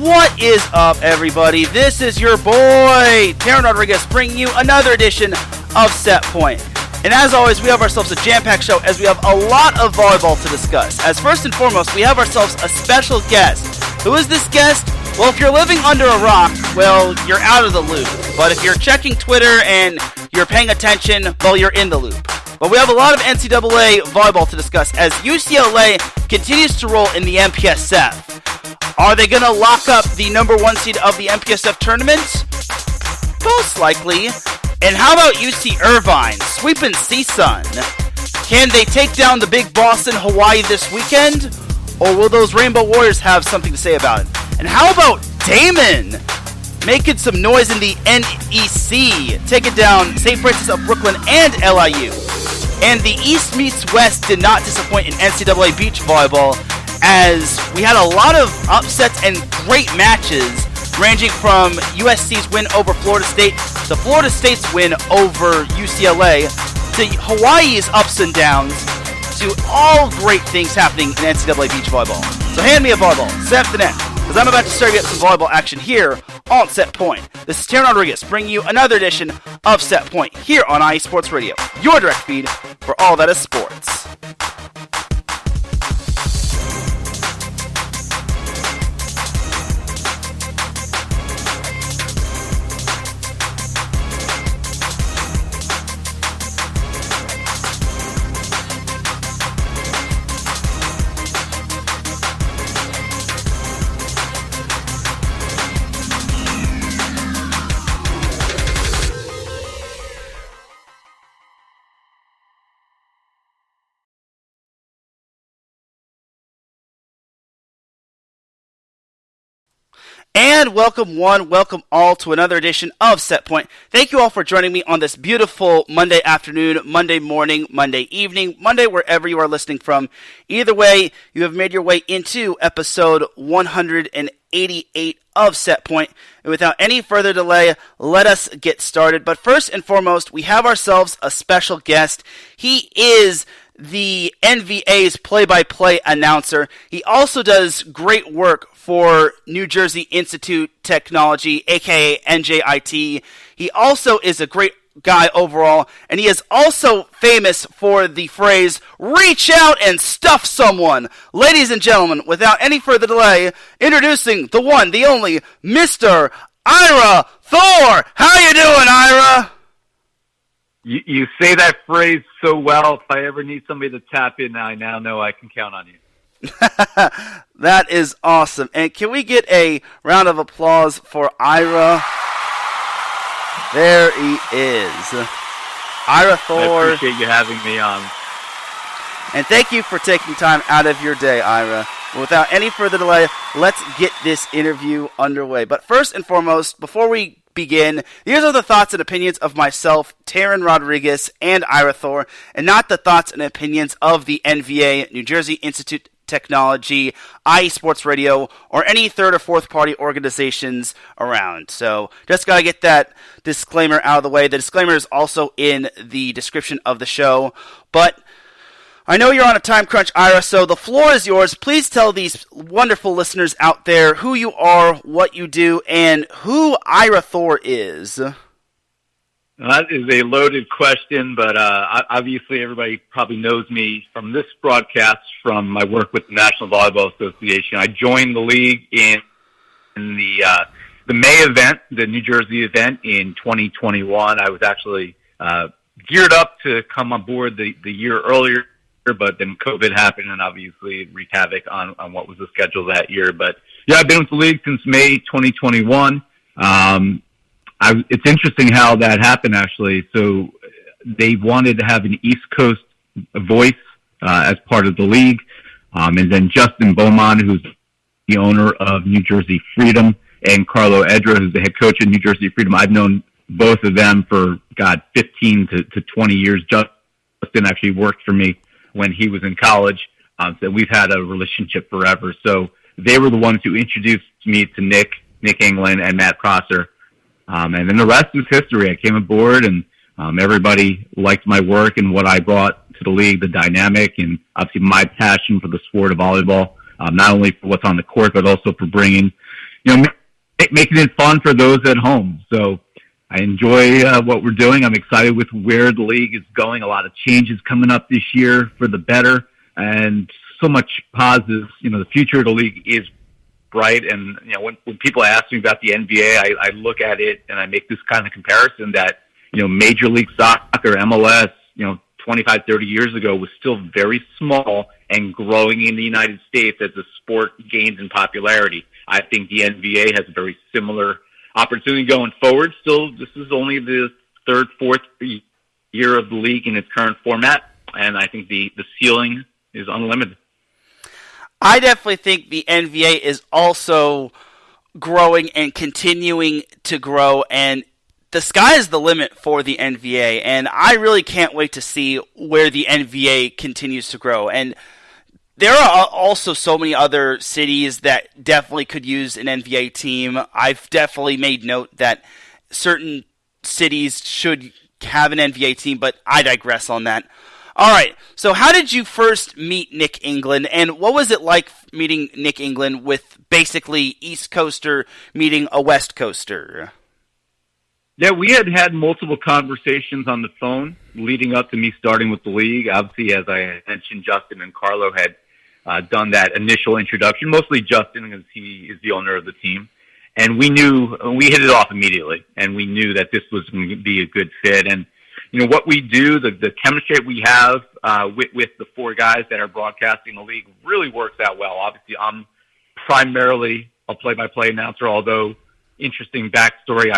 What is up, everybody? This is your boy, Teran Rodriguez, bringing you another edition of Set Point. And as always, we have ourselves a jam-packed show as we have a lot of volleyball to discuss. As first and foremost, we have ourselves a special guest. Who is this guest? Well, if you're living under a rock, well, you're out of the loop. But if you're checking Twitter and you're paying attention, well, you're in the loop. But we have a lot of NCAA volleyball to discuss as UCLA continues to roll in the MPSF. Are they going to lock up the number one seed of the MPSF tournament? Most likely. And how about UC Irvine sweeping CSUN? Can they take down the big boss in Hawaii this weekend? Or will those Rainbow Warriors have something to say about it? And how about Damon making some noise in the NEC, taking down St. Francis of Brooklyn and LIU? And the East Meets West did not disappoint in NCAA Beach Volleyball, as we had a lot of upsets and great matches, ranging from USC's win over Florida State to Florida State's win over UCLA to Hawaii's ups and downs to all great things happening in NCAA Beach Volleyball. So hand me a volleyball, set up the net, because I'm about to serve you up some volleyball action here on Set Point. This is Teran Rodriguez bringing you another edition of Set Point here on IE Sports Radio, your direct feed for all that is sports. And welcome one, welcome all to another edition of Set Point. Thank you all for joining me on this beautiful Monday afternoon, Monday morning, Monday evening, Monday wherever you are listening from. Either way, you have made your way into episode 188 of Set Point. And without any further delay, let us get started. But first and foremost, we have ourselves a special guest. He is the NVA's play-by-play announcer. He also does great work for New Jersey Institute Technology, aka NJIT. He also is a great guy overall, and he is also famous for the phrase, reach out and stuff someone. Ladies and gentlemen, without any further delay, introducing the one, the only, Mr. Ira Thor. How you doing, Ira? You say that phrase so well. If I ever need somebody to tap in, I now know I can count on you. That is awesome. And can we get a round of applause for Ira? There he is. Ira Thor. I appreciate you having me on. And thank you for taking time out of your day, Ira. Without any further delay, let's get this interview underway. But first and foremost, before we begin, these are the thoughts and opinions of myself, Teran Rodriguez, and Ira Thor, and not the thoughts and opinions of the NVA, New Jersey Institute Technology, IE Sports Radio, or any third or fourth party organizations around. So just gotta get that disclaimer out of the way. The disclaimer is also in the description of the show. But I know you're on a time crunch, Ira, so the floor is yours. Please tell these wonderful listeners out there who you are, what you do, and who Ira Thor is. That is a loaded question, but obviously everybody probably knows me from this broadcast, from my work with the National Volleyball Association. I joined the league in the May event, the New Jersey event in 2021. I was actually geared up to come on board the year earlier, but then COVID happened and obviously it wreaked havoc on what was the schedule that year. But yeah, I've been with the league since May 2021. It's interesting how that happened, actually. So they wanted to have an East Coast voice as part of the league. And then Justin Beaumont, who's the owner of New Jersey Freedom, and Carlo Edra, who's the head coach of New Jersey Freedom. I've known both of them for, 15 to 20 years. Justin actually worked for me when he was in college. So we've had a relationship forever. So they were the ones who introduced me to Nick England, and Matt Prosser. And then the rest is history. I came aboard, and everybody liked my work and what I brought to the league, the dynamic, and obviously my passion for the sport of volleyball, not only for what's on the court, but also for bringing making it fun for those at home. So I enjoy what we're doing. I'm excited with where the league is going. A lot of changes coming up this year for the better, and so much positive. The future of the league is bright. And when people ask me about the NBA, I look at it and I make this kind of comparison that Major League Soccer, MLS, 25, 30 years ago was still very small and growing in the United States as the sport gains in popularity. I think the NVA has a very similar opportunity going forward. Still, this is only the third, fourth year of the league in its current format, and I think the ceiling is unlimited. I definitely think the NVA is also growing and continuing to grow, and the sky is the limit for the NVA, and I really can't wait to see where the NVA continues to grow. And there are also so many other cities that definitely could use an NVA team. I've definitely made note that certain cities should have an NVA team, but I digress on that. All right, so how did you first meet Nick England, and what was it like meeting Nick England with basically East Coaster meeting a West Coaster? Yeah, we had multiple conversations on the phone leading up to me starting with the league. Obviously, as I mentioned, Justin and Carlo had done that initial introduction, mostly Justin because he is the owner of the team. And we hit it off immediately, and we knew that this was going to be a good fit. And, what we do, the chemistry we have with the four guys that are broadcasting the league really works out well. Obviously, I'm primarily a play-by-play announcer, although interesting backstory,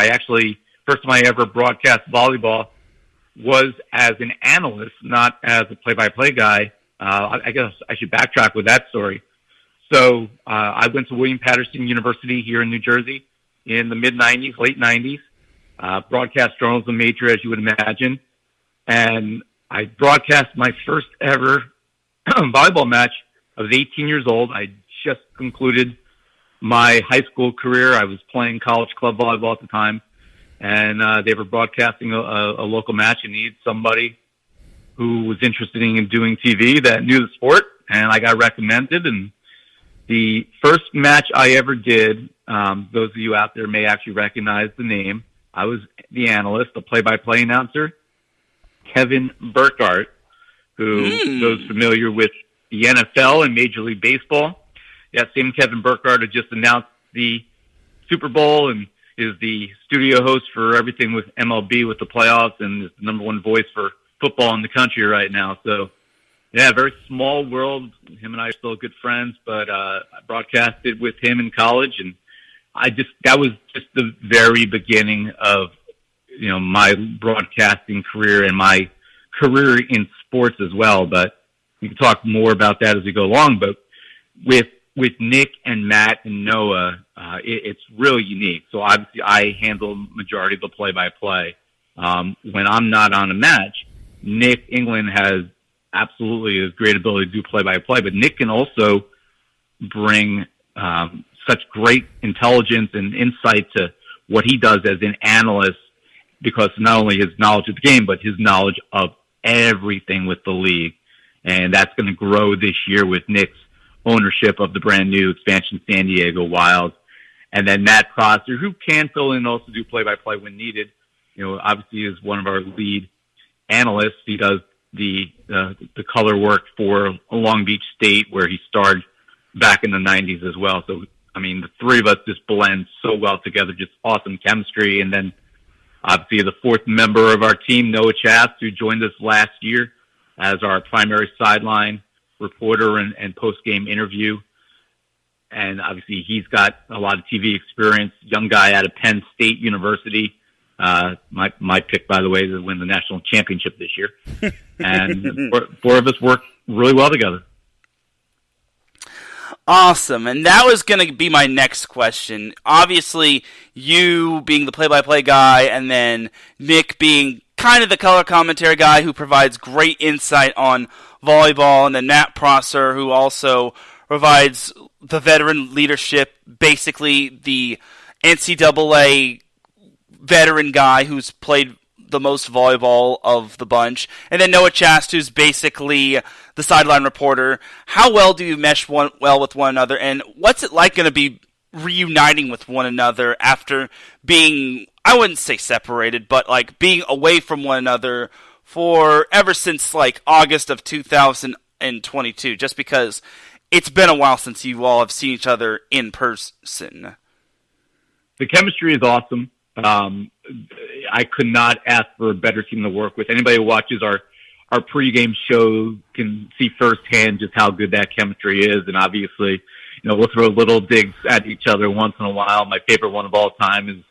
first time I ever broadcast volleyball was as an analyst, not as a play-by-play guy. I guess I should backtrack with that story. So I went to William Patterson University here in New Jersey in the mid-'90s, late '90s. Broadcast journalism major, as you would imagine. And I broadcast my first ever volleyball match. I was 18 years old. I just concluded my high school career. I was playing college club volleyball at the time. And they were broadcasting a local match and needed somebody who was interested in doing TV that knew the sport, and I got recommended. And the first match I ever did, those of you out there may actually recognize the name, I was the analyst, the play-by-play announcer, Kevin Burkhardt, who those familiar with the NFL and Major League Baseball. That same Kevin Burkhardt had just announced the Super Bowl and is the studio host for everything with MLB with the playoffs and is the number one voice for football in the country right now. So, yeah, very small world. Him and I are still good friends, but I broadcasted with him in college, and that was just the very beginning of, my broadcasting career and my career in sports as well. But we can talk more about that as we go along. But with Nick and Matt and Noah, it's really unique. So obviously I handle majority of the play-by-play. When I'm not on a match, Nick England has absolutely a great ability to do play-by-play, but Nick can also bring such great intelligence and insight to what he does as an analyst, because not only his knowledge of the game, but his knowledge of everything with the league. And that's going to grow this year with Nick's ownership of the brand new expansion San Diego Wild. And then Matt Prosser, who can fill in and also do play-by-play when needed, obviously is one of our lead analysts. He does the color work for Long Beach State, where he starred back in the 90s as well. So, the three of us just blend so well together, just awesome chemistry. And then obviously the fourth member of our team, Noah Chast, who joined us last year as our primary sideline reporter and post-game interview. And obviously he's got a lot of TV experience, young guy out of Penn State University. My pick, by the way, to win the national championship this year. And four of us work really well together. Awesome. And that was going to be my next question. Obviously, you being the play-by-play guy, and then Nick being kind of the color commentary guy who provides great insight on volleyball, and then Matt Prosser, who also provides the veteran leadership, basically the NCAA veteran guy who's played the most volleyball of the bunch, and then Noah Chast, who's basically the sideline reporter. How well do you mesh well with one another, and what's it like going to be reuniting with one another after being, I wouldn't say separated, but like being away from one another for ever since like August of 2022, just because it's been a while since you all have seen each other in person. The chemistry is awesome. I could not ask for a better team to work with. Anybody who watches our pregame show can see firsthand just how good that chemistry is. And obviously, we'll throw little digs at each other once in a while. My favorite one of all time is,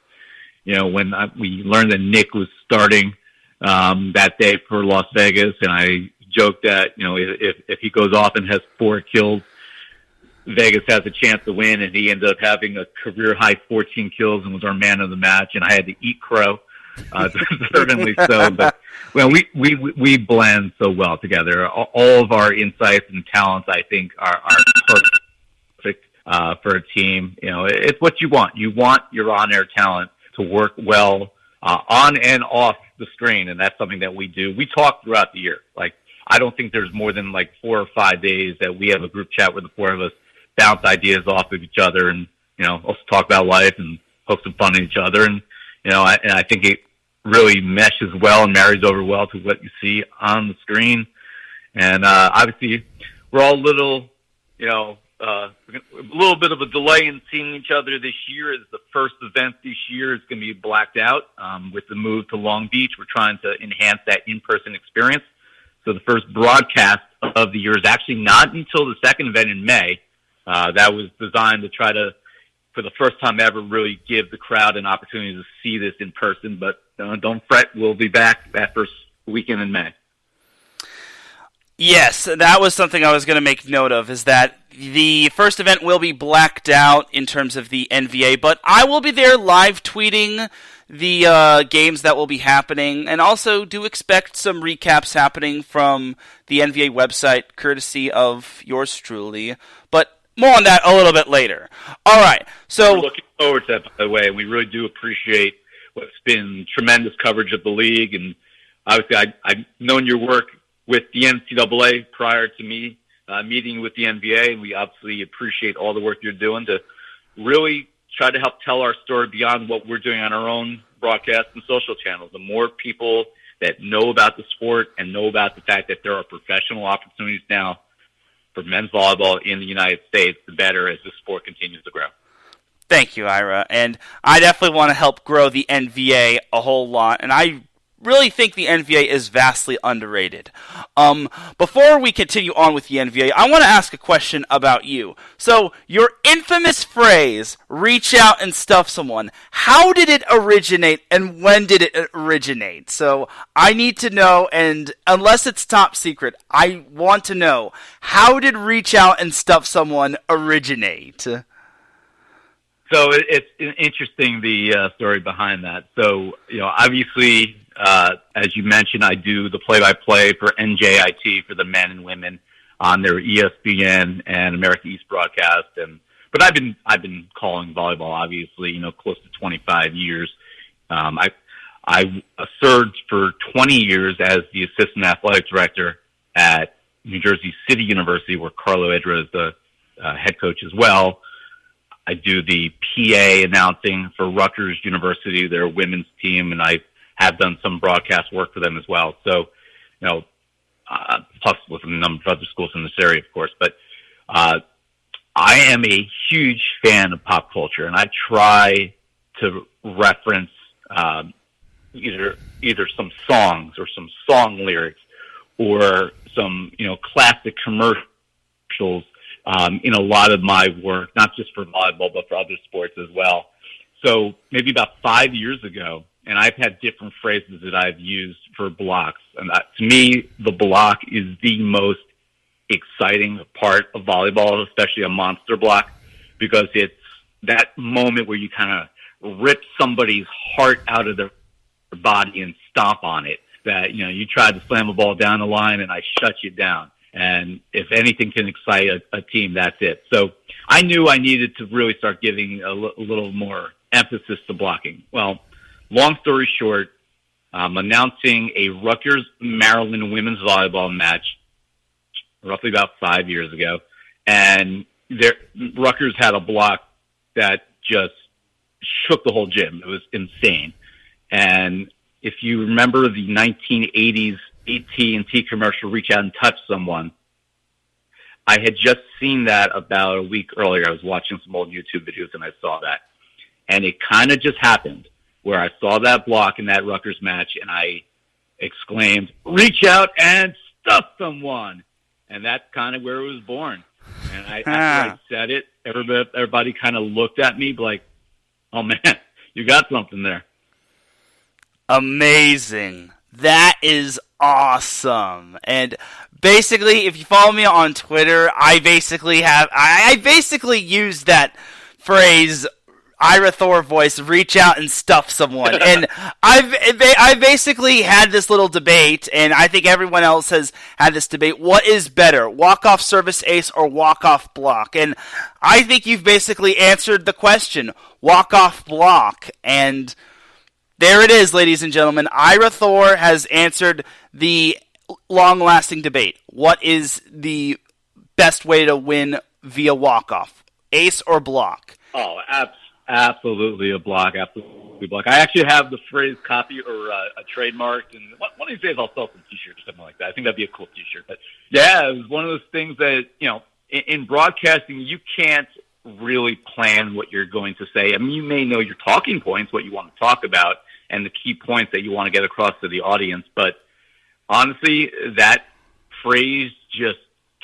when we learned that Nick was starting that day for Las Vegas, and I joked that, if he goes off and has 4 kills, Vegas has a chance to win, and he ended up having a career-high 14 kills and was our man of the match, and I had to eat crow, certainly so. But, we blend so well together. All of our insights and talents, I think, are perfect for a team. It's what you want. You want your on-air talent to work well on and off the screen, and that's something that we do. We talk throughout the year. Like, I don't think there's more than like 4 or 5 days that we have a group chat where the 4 of us bounce ideas off of each other and, also talk about life and poke some fun at each other. And, I think it really meshes well and marries over well to what you see on the screen. And, obviously we're all a little bit of a delay in seeing each other this year, as the first event this year is going to be blacked out. With the move to Long Beach, we're trying to enhance that in-person experience. So the first broadcast of the year is actually not until the second event in May. That was designed to try to, for the first time ever, really give the crowd an opportunity to see this in person. But don't fret, we'll be back that first weekend in May. Yes, that was something I was going to make note of, is that the first event will be blacked out in terms of the NVA, but I will be there live tweeting the games that will be happening, and also do expect some recaps happening from the NVA website, courtesy of yours truly, but more on that a little bit later. All right, so... We're looking forward to that, by the way. We really do appreciate what's been tremendous coverage of the league, and obviously I've known your work with the NCAA prior to me meeting with the NBA, and we obviously appreciate all the work you're doing to really try to help tell our story beyond what we're doing on our own broadcast and social channels. The more people that know about the sport and know about the fact that there are professional opportunities now for men's volleyball in the United States, the better as the sport continues to grow. Thank you, Ira. And I definitely want to help grow the NVA a whole lot, and I really think the NVA is vastly underrated. Before we continue on with the NVA, I want to ask a question about you. So, your infamous phrase, reach out and stuff someone, how did it originate and when did it originate? So, I need to know, and unless it's top secret, I want to know, how did reach out and stuff someone originate? So, it's interesting, the story behind that. So, obviously, as you mentioned, I do the play-by-play for NJIT for the men and women on their ESPN and America East broadcast. But I've been calling volleyball, obviously, close to 25 years. I served for 20 years as the assistant athletic director at New Jersey City University, where Carlo Edra is the head coach as well. I do the PA announcing for Rutgers University, their women's team, and I have done some broadcast work for them as well. So, plus with a number of other schools in this area, of course. But I am a huge fan of pop culture, and I try to reference either some songs or some song lyrics or some classic commercials in a lot of my work, not just for volleyball but for other sports as well. So maybe about 5 years ago, and I've had different phrases that I've used for blocks. And to me, the block is the most exciting part of volleyball, especially a monster block, because it's that moment where you kind of rip somebody's heart out of their body and stomp on it. That, you tried to slam a ball down the line and I shut you down. And if anything can excite a team, that's it. So I knew I needed to really start giving a little more emphasis to blocking. Well, long story short, announcing a Rutgers-Maryland women's volleyball match roughly about 5 years ago. And Rutgers had a block that just shook the whole gym. It was insane. And if you remember the 1980s AT&T commercial, Reach Out and Touch Someone, I had just seen that about a week earlier. I was watching some old YouTube videos and I saw that. And it kind of just happened where I saw that block in that Rutgers match and I exclaimed, "Reach out and stuff someone." And that's kind of where it was born. And after I said it, everybody kind of looked at me like, "Oh man, you got something there." Amazing. That is awesome. And basically, if you follow me on Twitter, I basically use that phrase, Ira Thor voice, reach out and stuff someone. And I basically had this little debate, and I think everyone else has had this debate. What is better, walk-off service ace or walk-off block? And I think you've basically answered the question, walk-off block. And there it is, ladies and gentlemen. Ira Thor has answered the long-lasting debate. What is the best way to win via walk-off, ace or block? Oh, absolutely a block. Absolutely a block. I actually have the phrase copy or a trademarked, and one of these days I'll sell some T-shirts or something like that. I think that'd be a cool T-shirt. But yeah, it was one of those things that, in broadcasting, you can't really plan what you're going to say. I mean, you may know your talking points, what you want to talk about, and the key points that you want to get across to the audience. But honestly, that phrase just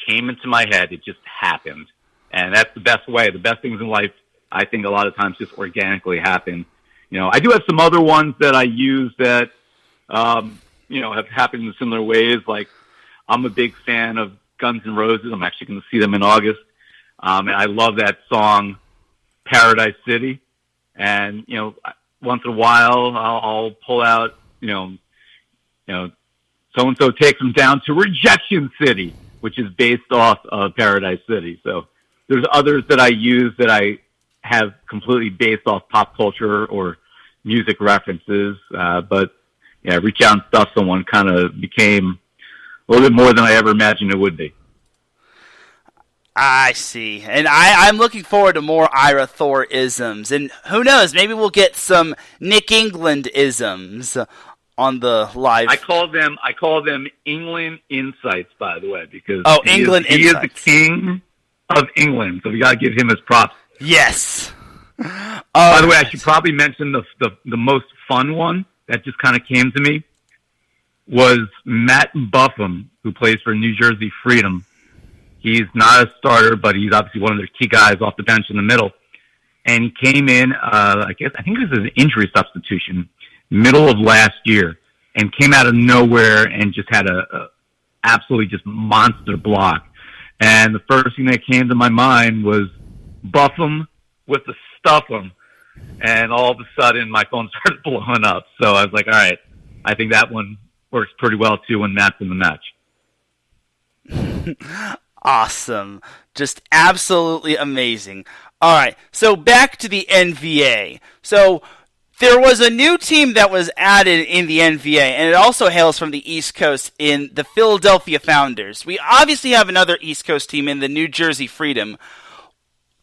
came into my head. It just happened. And that's the best way. The best things in life, I think, a lot of times just organically happen. I do have some other ones that I use that, have happened in similar ways. Like, I'm a big fan of Guns N' Roses. I'm actually going to see them in August. And I love that song, Paradise City. And, once in a while, I'll pull out, so-and-so takes them down to Rejection City, which is based off of Paradise City. So there's others that I use that I have completely based off pop culture or music references. But yeah, reach out and stuff someone kind of became a little bit more than I ever imagined it would be. I see. And I'm looking forward to more Ira Thor isms. And who knows, maybe we'll get some Nick England isms on the live. I call them England Insights, by the way, because England Insights. He is the king of England, so we got to give him his props. Yes. By the way, I should probably mention the most fun one that just kind of came to me was Matt Buffum, who plays for New Jersey Freedom. He's not a starter, but he's obviously one of their key guys off the bench in the middle. And he came in, I think this is an injury substitution, middle of last year, and came out of nowhere and just had a absolutely just monster block. And the first thing that came to my mind was Buffum with the Stuffum. And all of a sudden, my phone started blowing up. So I was like, all right, I think that one works pretty well, too, when Matt's in the match. Awesome. Just absolutely amazing. All right, so back to the NVA. So there was a new team that was added in the NVA, and it also hails from the East Coast in the Philadelphia Founders. We obviously have another East Coast team in the New Jersey Freedom.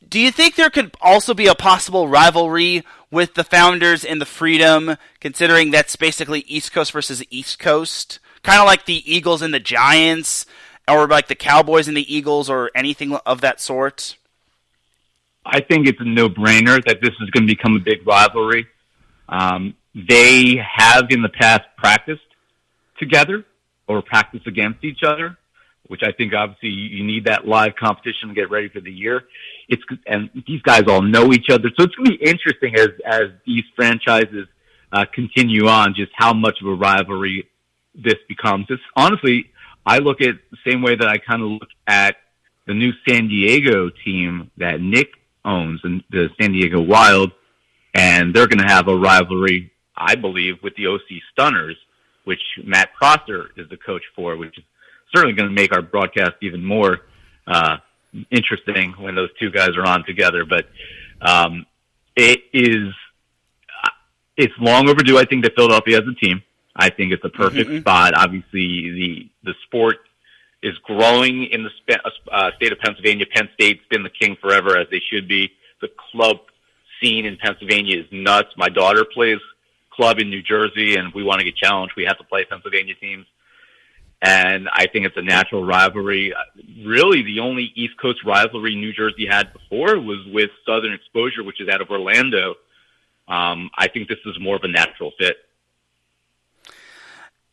Do you think there could also be a possible rivalry with the Founders and the Freedom, considering that's basically East Coast versus East Coast? Kind of like the Eagles and the Giants, or like the Cowboys and the Eagles, or anything of that sort? I think it's a no-brainer that this is going to become a big rivalry. They have in the past practiced together or practiced against each other, which I think obviously you need that live competition to get ready for the year. And these guys all know each other. So it's going to be interesting as these franchises continue on, just how much of a rivalry this becomes. Honestly, I look at the same way that I kind of look at the new San Diego team that Nick owns, and the San Diego Wild, and they're going to have a rivalry, I believe, with the OC Stunners, which Matt Prosser is the coach for, which is certainly going to make our broadcast even more interesting when those two guys are on together. But it's long overdue, I think, that Philadelphia has a team. I think it's a perfect spot. Obviously, the sport is growing in the state of Pennsylvania. Penn State's been the king forever, as they should be. The club scene in Pennsylvania is nuts. My daughter plays club in New Jersey, and we want to get challenged. We have to play Pennsylvania teams. And I think it's a natural rivalry. Really, the only East Coast rivalry New Jersey had before was with Southern Exposure, which is out of Orlando. I think this is more of a natural fit.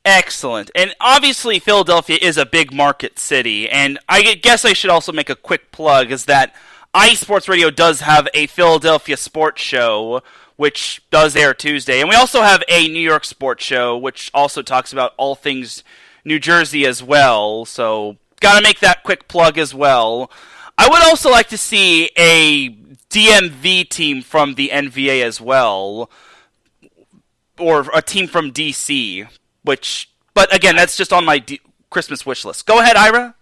Excellent. And obviously Philadelphia is a big market city, and I guess I should also make a quick plug, is that iSports Radio does have a Philadelphia sports show, which does air Tuesday, and we also have a New York sports show, which also talks about all things New Jersey as well, so gotta make that quick plug as well. I would also like to see a DMV team from the NVA as well, or a team from DC. But again, that's just on my Christmas wish list. Go ahead, Ira.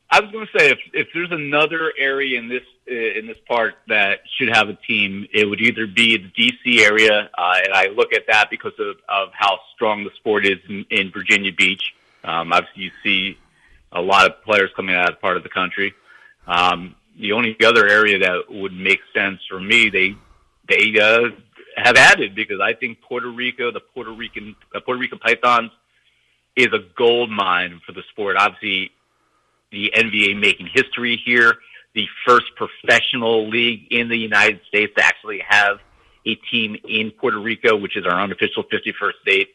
I was going to say, if there's another area in this part that should have a team, it would either be the DC area, and I look at that because of how strong the sport is in Virginia Beach. Obviously, you see a lot of players coming out of part of the country. The only other area that would make sense for me, they have added, because I think Puerto Rico, the Puerto Rican Pythons, is a gold mine for the sport. Obviously, the NVA making history here, the first professional league in the United States to actually have a team in Puerto Rico, which is our unofficial 51st state.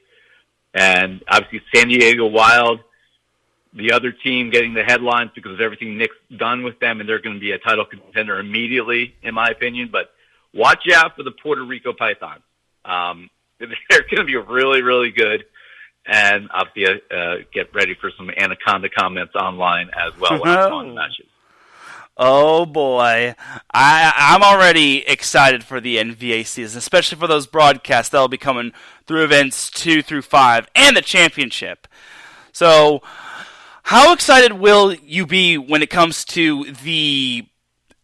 And obviously San Diego Wild, the other team getting the headlines because of everything Nick's done with them, and they're going to be a title contender immediately, in my opinion. But watch out for the Puerto Rico Pythons. They're going to be really, really good. And obviously, get ready for some Anaconda comments online as well when I'm calling the matches. Oh boy, I'm already excited for the NVA season, especially for those broadcasts that will be coming through events 2 through 5 and the championship. So, how excited will you be when it comes to the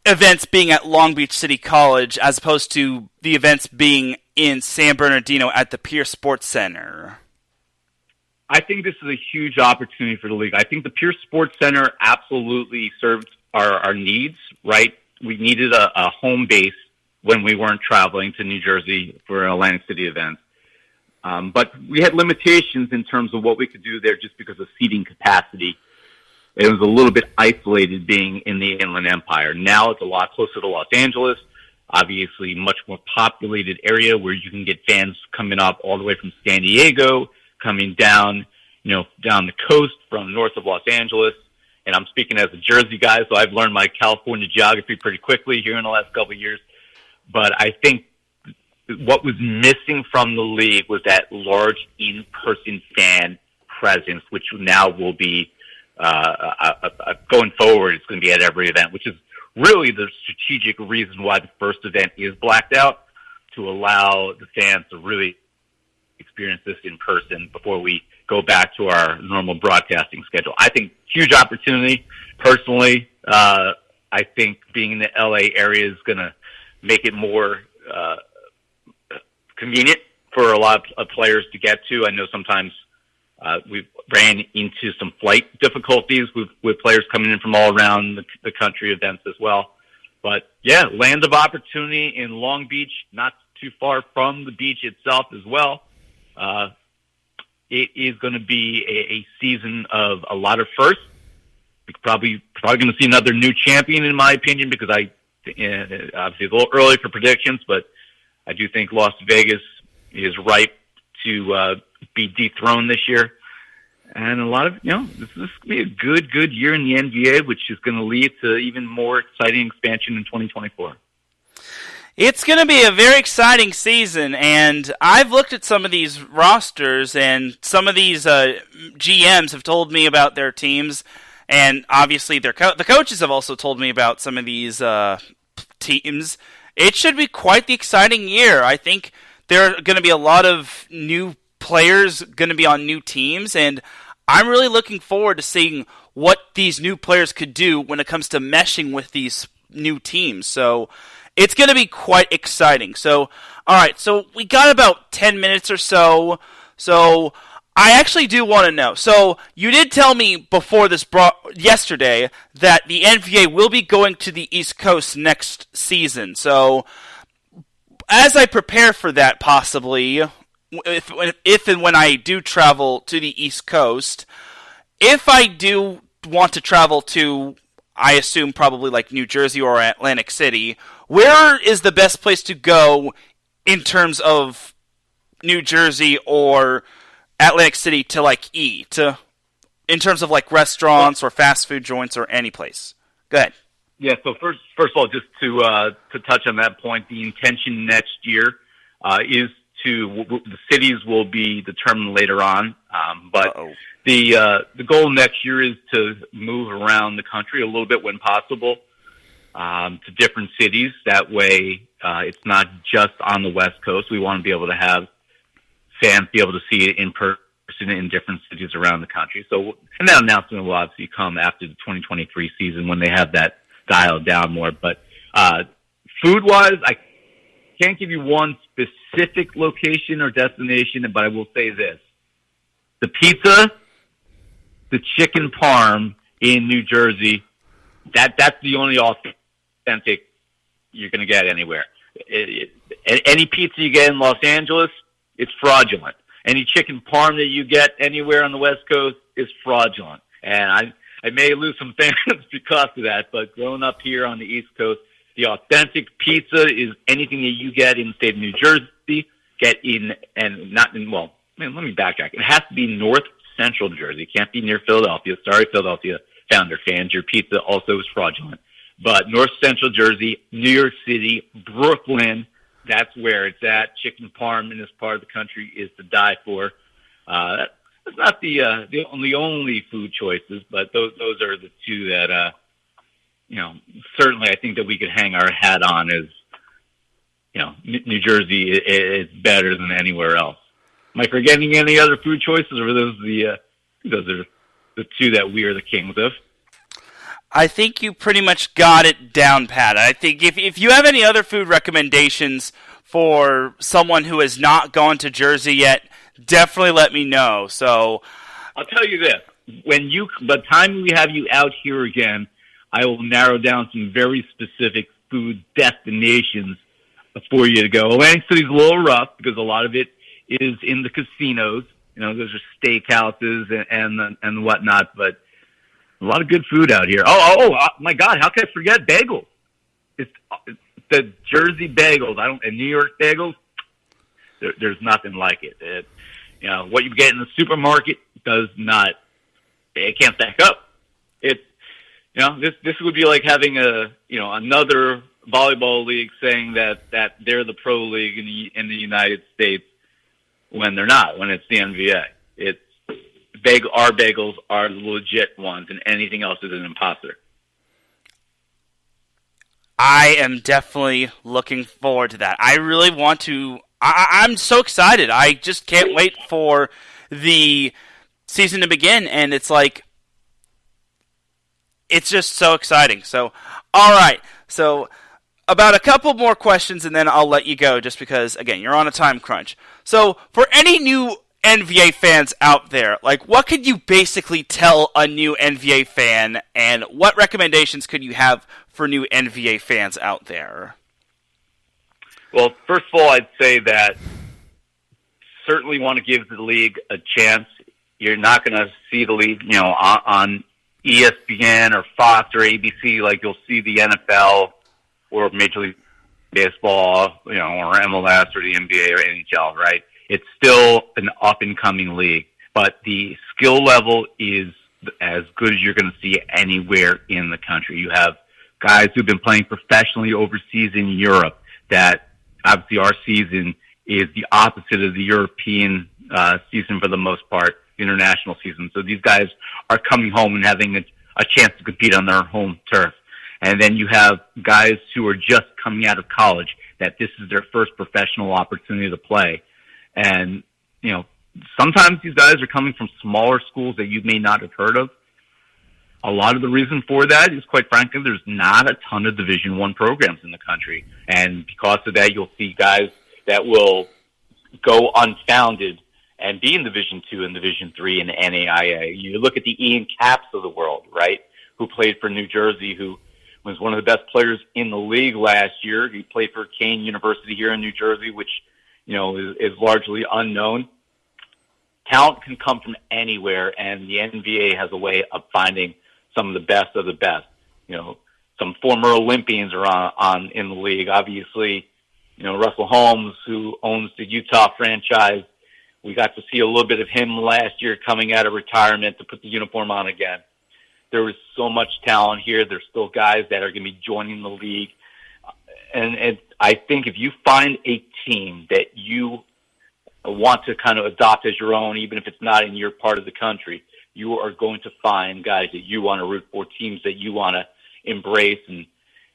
events being at Long Beach City College as opposed to the events being in San Bernardino at the Pierce Sports Center? I think this is a huge opportunity for the league. I think the Pierce Sports Center absolutely served our needs, right? We needed a home base when we weren't traveling to New Jersey for Atlantic City events. But we had limitations in terms of what we could do there just because of seating capacity. It was a little bit isolated being in the Inland Empire. Now it's a lot closer to Los Angeles, obviously much more populated area where you can get fans coming up all the way from San Diego, coming down, down the coast from north of Los Angeles. And I'm speaking as a Jersey guy, so I've learned my California geography pretty quickly here in the last couple of years. But I think what was missing from the league was that large in-person fan presence, which now will be, going forward, it's going to be at every event, which is really the strategic reason why the first event is blacked out, to allow the fans to really experience this in person before we go back to our normal broadcasting schedule. I think huge opportunity. Personally, I think being in the LA area is going to make it more convenient for a lot of players to get to. I know sometimes we ran into some flight difficulties with players coming in from all around the country events as well. But yeah, land of opportunity in Long Beach, not too far from the beach itself as well. It is going to be a season of a lot of firsts. We're probably going to see another new champion, in my opinion, because obviously a little early for predictions, but I do think Las Vegas is ripe to be dethroned this year. And a lot of, this is going to be a good year in the NBA, which is going to lead to even more exciting expansion in 2024. It's going to be a very exciting season, and I've looked at some of these rosters, and some of these GMs have told me about their teams, and obviously the coaches have also told me about some of these teams. It should be quite the exciting year. I think there are going to be a lot of new players going to be on new teams, and I'm really looking forward to seeing what these new players could do when it comes to meshing with these new teams. So it's going to be quite exciting. So, all right, so we got about 10 minutes or so. So I actually do want to know. So you did tell me before this yesterday that the NVA will be going to the East Coast next season. So as I prepare for that, possibly, if and when I do travel to the East Coast, if I do want to travel to, I assume probably like New Jersey or Atlantic City, where is the best place to go in terms of New Jersey or Atlantic City to like eat? In terms of like restaurants or fast food joints or any place? Go ahead. Yeah, so first of all, just to touch on that point, the intention next year is the cities will be determined later on, but the goal next year is to move around the country a little bit when possible to different cities. That way, it's not just on the West Coast. We want to be able to have fans be able to see it in person in different cities around the country. So, and that announcement will obviously come after the 2023 season when they have that dialed down more. But food-wise, I can't give you one specific location or destination, but I will say this. The pizza, the chicken parm in New Jersey, that's the only authentic you're going to get anywhere. Any pizza you get in Los Angeles, it's fraudulent. Any chicken parm that you get anywhere on the West Coast is fraudulent. And I may lose some fans because of that, but growing up here on the East Coast, the authentic pizza is anything that you get in the state of New Jersey, let me backtrack. It has to be north central Jersey. It can't be near Philadelphia. Sorry, Philadelphia Founder fans. Your pizza also is fraudulent. But north central Jersey, New York City, Brooklyn, that's where it's at. Chicken parm in this part of the country is to die for. That's not the only food choices, but those are the two that certainly I think that we could hang our hat on as New Jersey is better than anywhere else. Am I forgetting any other food choices, or are those are the two that we are the kings of? I think you pretty much got it down, Pat. I think if you have any other food recommendations for someone who has not gone to Jersey yet, definitely let me know. So I'll tell you this. By the time we have you out here again, I will narrow down some very specific food destinations for you to go. Atlantic City's a little rough because a lot of it is in the casinos. Those are steakhouses and whatnot, but a lot of good food out here. Oh my God! How could I forget bagels? It's the Jersey bagels. And New York bagels. There's nothing like it. What you get in the supermarket does not. It can't stack up. This would be like having another volleyball league saying that they're the pro league in the United States when they're not. When it's the NVA, our bagels are the legit ones, and anything else is an imposter. I am definitely looking forward to that. I really want to. I'm so excited. I just can't wait for the season to begin, and it's just so exciting. So, all right. So, about a couple more questions, and then I'll let you go, just because, again, you're on a time crunch. So, for any new NVA fans out there, what could you basically tell a new NVA fan, and what recommendations could you have for new NVA fans out there? Well, first of all, I'd say that certainly want to give the league a chance. You're not going to see the league, on ESPN or Fox or ABC like you'll see the NFL or Major League Baseball, or MLS or the NBA or NHL, right? It's still an up-and-coming league, but the skill level is as good as you're going to see anywhere in the country. You have guys who've been playing professionally overseas in Europe that obviously our season is the opposite of the European season for the most part, international season. So these guys are coming home and having a chance to compete on their home turf. And then you have guys who are just coming out of college that this is their first professional opportunity to play. And, sometimes these guys are coming from smaller schools that you may not have heard of. A lot of the reason for that is, quite frankly, there's not a ton of Division I programs in the country. And because of that, you'll see guys that will go unfounded and be in Division II and Division III and NAIA. You look at the Ian Capps of the world, right, who played for New Jersey, who was one of the best players in the league last year. He played for Kane University here in New Jersey, which, is largely unknown. Talent can come from anywhere, and the NVA has a way of finding some of the best of the best. Some former Olympians are on in the league. Obviously, Russell Holmes, who owns the Utah franchise, we got to see a little bit of him last year coming out of retirement to put the uniform on again. There was so much talent here. There's still guys that are going to be joining the league. And I think if you find a team that you want to kind of adopt as your own, even if it's not in your part of the country, you are going to find guys that you want to root for, teams that you want to embrace. And,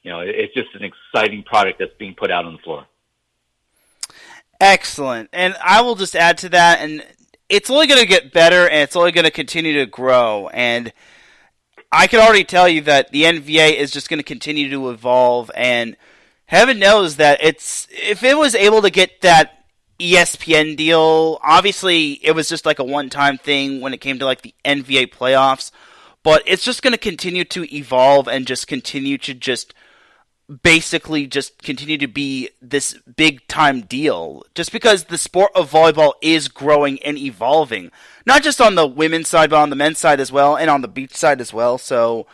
it's just an exciting product that's being put out on the floor. Excellent. And I will just add to that, and it's only going to get better, and it's only going to continue to grow. And I can already tell you that the NVA is just going to continue to evolve, and heaven knows that if it was able to get that ESPN deal, obviously it was just like a one-time thing when it came to like the NVA playoffs, but it's just going to continue to evolve and just continue to basically just continue to be this big-time deal, just because the sport of volleyball is growing and evolving, not just on the women's side, but on the men's side as well, and on the beach side as well. So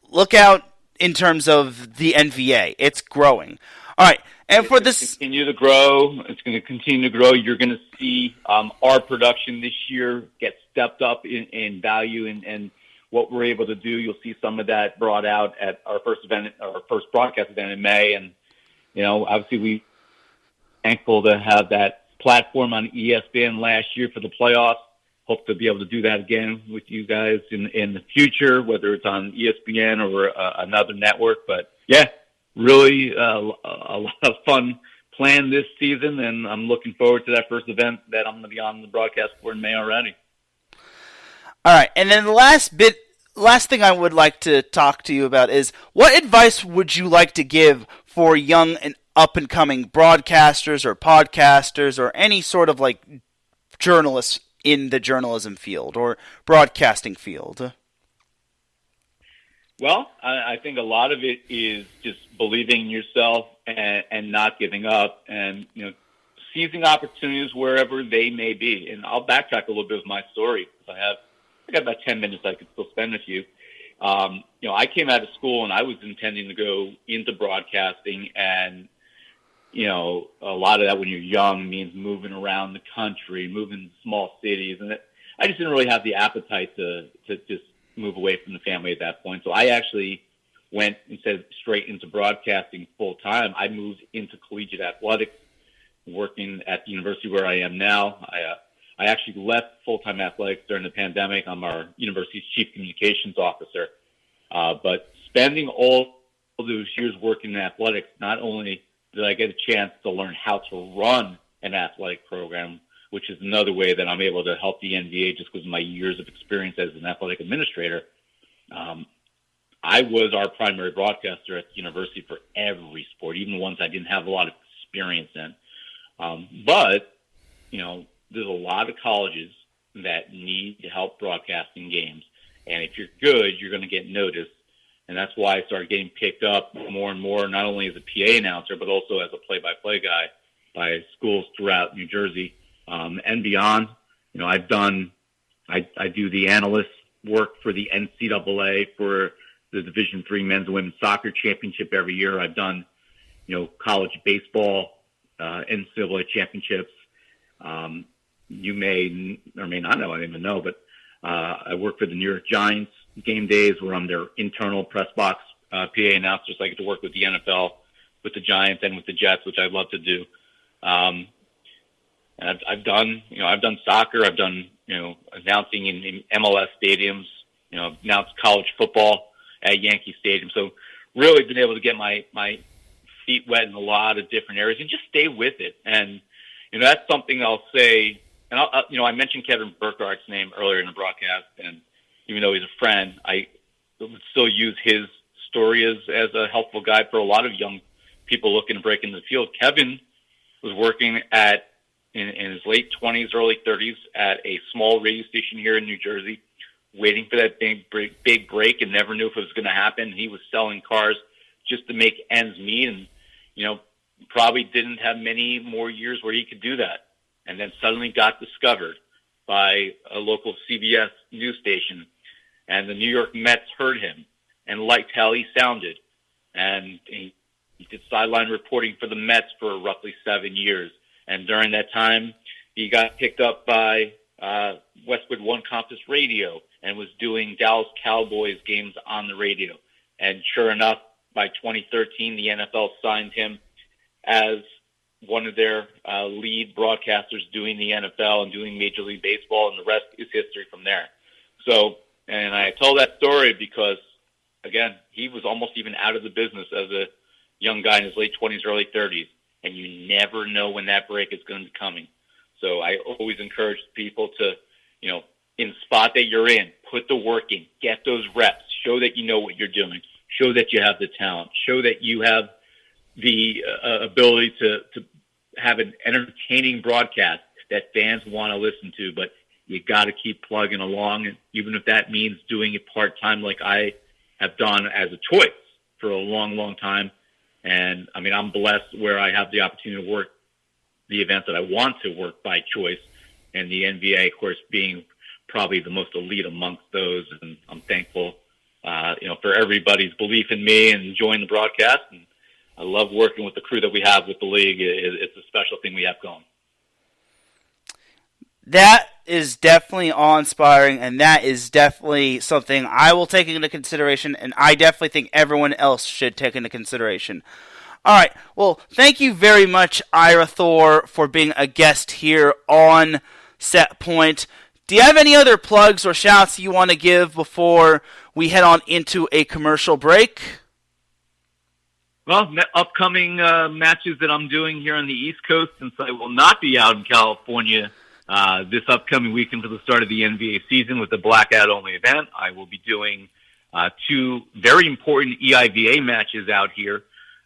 look out in terms of the NVA. It's growing. All right, and for this... It's going to continue to grow. It's going to continue to grow. You're going to see our production this year get stepped up in value and what we're able to do. You'll see some of that brought out at our first broadcast event in May. And, obviously we're thankful to have that platform on ESPN last year for the playoffs. Hope to be able to do that again with you guys in the future, whether it's on ESPN or another network. But yeah, really a lot of fun planned this season, and I'm looking forward to that first event that I'm going to be on the broadcast for in May already. All right, and then the last thing I would like to talk to you about is, what advice would you like to give for young and up-and-coming broadcasters or podcasters or any sort of like journalists in the journalism field or broadcasting field? Well, I think a lot of it is just believing in yourself and not giving up, and seizing opportunities wherever they may be. And I'll backtrack a little bit with my story. I got about 10 minutes I could still spend with you. I came out of school and I was intending to go into broadcasting, and, a lot of that when you're young means moving around the country, moving to small cities. And I just didn't really have the appetite to just move away from the family at that point. So I actually went, instead of straight into broadcasting full time, I moved into collegiate athletics, working at the university where I am now. I actually left full-time athletics during the pandemic. I'm our university's chief communications officer. But spending all those years working in athletics, not only did I get a chance to learn how to run an athletic program, which is another way that I'm able to help the NBA just because of my years of experience as an athletic administrator. I was our primary broadcaster at the university for every sport, even the ones I didn't have a lot of experience in. But there's a lot of colleges that need help broadcasting games. And if you're good, you're going to get noticed. And that's why I started getting picked up more and more, not only as a PA announcer, but also as a play-by-play guy by schools throughout New Jersey and beyond. I do the analyst work for the NCAA for the Division III men's and women's soccer championship every year. I've done, college baseball, NCAA championships. You may or may not know, I don't even know, but I work for the New York Giants game days where I'm their internal press box PA announcer. So I get to work with the NFL, with the Giants, and with the Jets, which I love to do. And I've done soccer. I've done, announcing in MLS stadiums, announced college football at Yankee Stadium. So really been able to get my feet wet in a lot of different areas and just stay with it. And, that's something I'll say. And I mentioned Kevin Burkhart's name earlier in the broadcast, and even though he's a friend, I would still use his story as a helpful guide for a lot of young people looking to break into the field. Kevin was working in his late 20s, early 30s at a small radio station here in New Jersey, waiting for that big break and never knew if it was going to happen. He was selling cars just to make ends meet, and probably didn't have many more years where he could do that. And then suddenly got discovered by a local CBS news station, and the New York Mets heard him and liked how he sounded, and he did sideline reporting for the Mets for roughly 7 years. And during that time, he got picked up by Westwood One Compass Radio and was doing Dallas Cowboys games on the radio. And sure enough, by 2013, the NFL signed him as one of their lead broadcasters doing the NFL and doing Major League Baseball, and the rest is history from there. So, and I told that story because, again, he was almost even out of the business as a young guy in his late 20s, early 30s, and you never know when that break is going to be coming. So I always encourage people to, in spot that you're in, put the work in, get those reps, show that you know what you're doing, show that you have the talent, show that you have the ability to have an entertaining broadcast that fans want to listen to, but you got to keep plugging along, and even if that means doing it part-time like I have done as a choice for a long, long time. And, I mean, I'm blessed where I have the opportunity to work the events that I want to work by choice, and the NVA, of course, being probably the most elite amongst those. And I'm thankful, for everybody's belief in me and enjoying the broadcast. And I love working with the crew that we have with the league. It's a special thing we have going. That is definitely awe-inspiring, and that is definitely something I will take into consideration, and I definitely think everyone else should take into consideration. All right, well, thank you very much, Ira Thor, for being a guest here on Set Point. Do you have any other plugs or shouts you want to give before we head on into a commercial break? Well, upcoming matches that I'm doing here on the East Coast, since I will not be out in California this upcoming weekend for the start of the NVA season with the blackout-only event. I will be doing 2 very important EIVA matches out here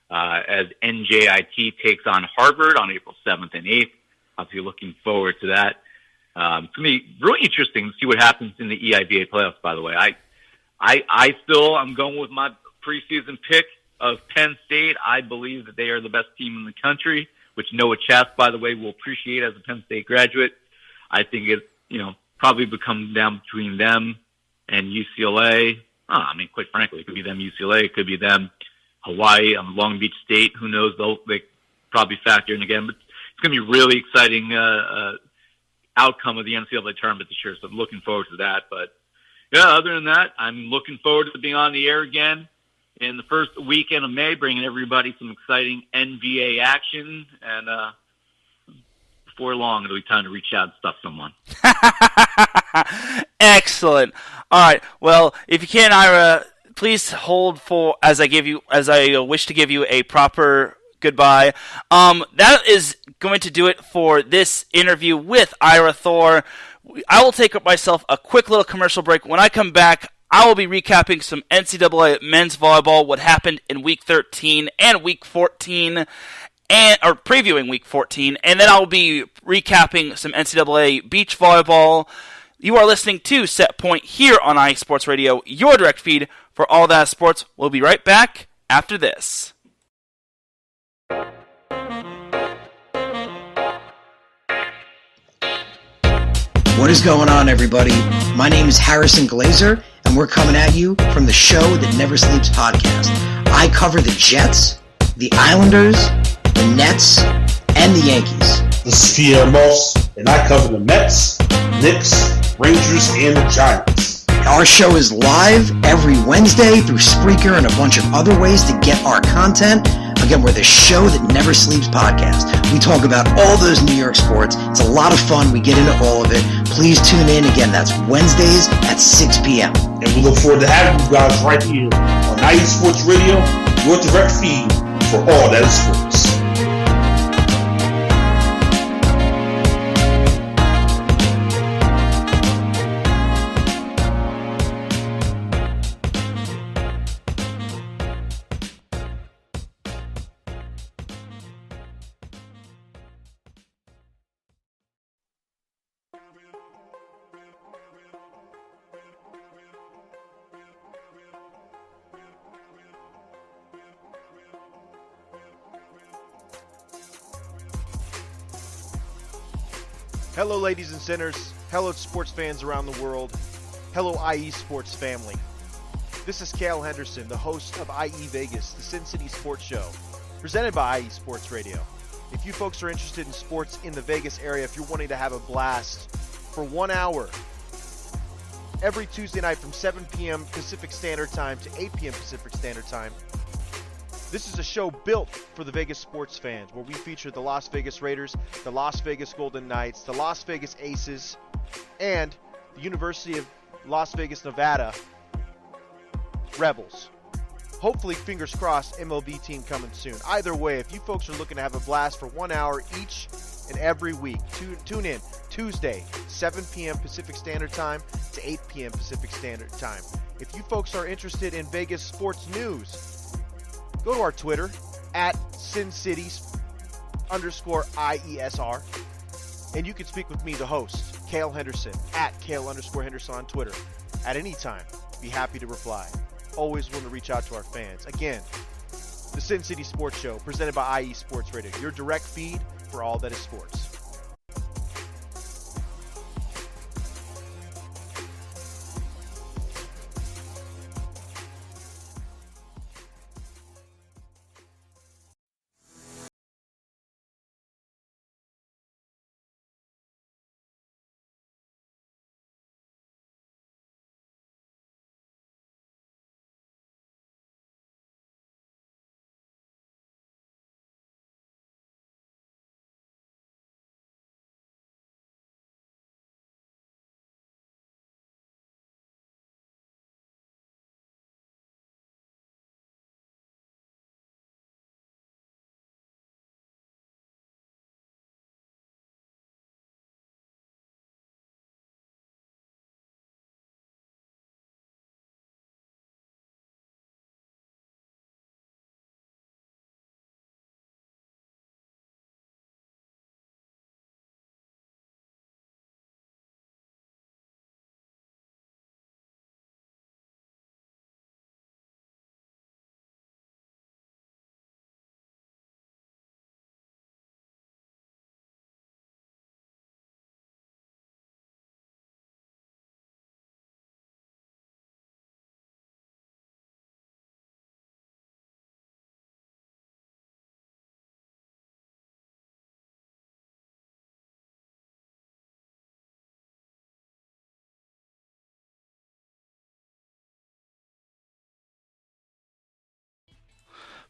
as NJIT takes on Harvard on April 7th and 8th. I'll be looking forward to that. It's going to be really interesting to see what happens in the EIVA playoffs, by the way. I'm going with my preseason pick of Penn State. I believe that they are the best team in the country, which Noah Chask, by the way, will appreciate as a Penn State graduate. I think it, probably becomes down between them and UCLA. Quite frankly, it could be them UCLA. It could be them Hawaii, Long Beach State. Who knows? They probably factor in again. But it's going to be really exciting outcome of the NCAA tournament this year, so I'm looking forward to that. But, yeah, other than that, I'm looking forward to being on the air again in the first weekend of May, bringing everybody some exciting NVA action. And before long, it'll be time to reach out and stuff someone. Excellent. All right. Well, if you can, Ira, please hold as I wish to give you a proper goodbye. That is going to do it for this interview with Ira Thor. I will take myself a quick little commercial break. When I come back, I will be recapping some NCAA men's volleyball, what happened in Week 13 and Week 14, or previewing Week 14, and then I'll be recapping some NCAA beach volleyball. You are listening to Set Point here on iSports Radio, your direct feed for all that sports. We'll be right back after this. What is going on, everybody? My name is Harrison Glazer, and we're coming at you from the Show That Never Sleeps podcast. I cover the Jets, the Islanders, the Nets, and the Yankees. This is Pierre Moss, and I cover the Mets, Knicks, Rangers, and the Giants. Our show is live every Wednesday through Spreaker and a bunch of other ways to get our content. Again, we're the Show That Never Sleeps podcast. We talk about all those New York sports. It's a lot of fun. We get into all of it. Please tune in. Again, that's Wednesdays at 6 p.m. And we look forward to having you guys right here on iSports Radio, your direct feed for all that is sports. Hello, ladies and sinners. Hello, sports fans around the world. Hello, IE Sports family. This is Cale Henderson, the host of IE Vegas, the Sin City Sports Show, presented by IE Sports Radio. If you folks are interested in sports in the Vegas area, if you're wanting to have a blast for 1 hour, every Tuesday night from 7 p.m. Pacific Standard Time to 8 p.m. Pacific Standard Time, this is a show built for the Vegas sports fans, where we feature the Las Vegas Raiders, the Las Vegas Golden Knights, the Las Vegas Aces, and the University of Las Vegas, Nevada Rebels. Hopefully, fingers crossed, MLB team coming soon. Either way, if you folks are looking to have a blast for 1 hour each and every week, tune in Tuesday, 7 p.m. Pacific Standard Time to 8 p.m. Pacific Standard Time. If you folks are interested in Vegas sports news, go to our Twitter, at SinCities_IESR, and you can speak with me, the host, Cale Henderson, at Cale_Henderson on Twitter. At any time, be happy to reply. Always want to reach out to our fans. Again, the Sin City Sports Show, presented by IE Sports Radio, your direct feed for all that is sports.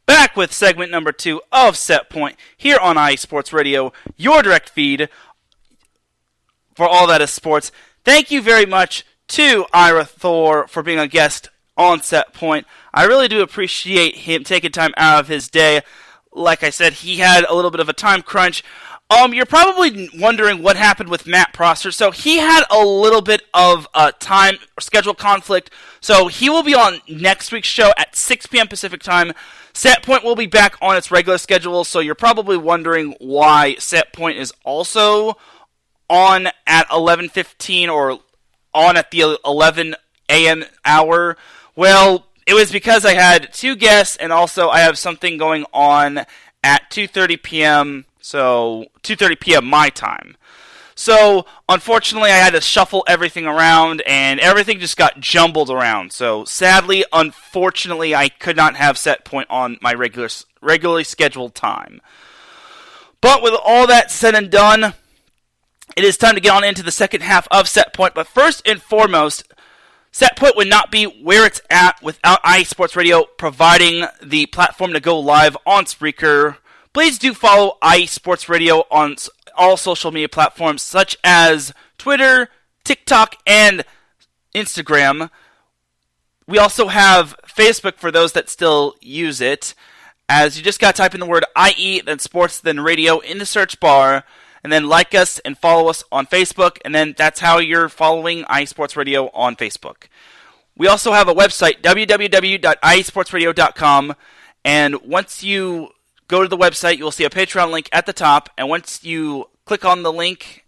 Back with segment number 2 of Set Point here on IE Sports Radio, your direct feed for all that is sports. Thank you very much to Ira Thor for being a guest on Set Point. I really do appreciate him taking time out of his day. Like I said, he had a little bit of a time crunch. You're probably wondering what happened with Matt Prosser. So he had a little bit of a time or schedule conflict. So he will be on next week's show at 6 p.m. Pacific Time. Set Point will be back on its regular schedule. So you're probably wondering why Set Point is also on at 11:15 or on at the 11 a.m. hour. Well, it was because I had 2 guests, and also I have something going on at 2:30 p.m., so 2:30 p.m. my time. So, unfortunately, I had to shuffle everything around, and everything just got jumbled around. So, sadly, unfortunately, I could not have Set Point on my regularly scheduled time. But with all that said and done, it is time to get on into the second half of Set Point. But first and foremost, Set Point would not be where it's at without IE Sports Radio providing the platform to go live on Spreaker. Please do follow IE Sports Radio on all social media platforms such as Twitter, TikTok, and Instagram. We also have Facebook for those that still use it, as you just got to type in the word IE, then sports, then radio in the search bar, and then like us and follow us on Facebook, and then that's how you're following IE Sports Radio on Facebook. We also have a website, www.iesportsradio.com, and once you go to the website, you'll see a Patreon link at the top, and once you click on the link,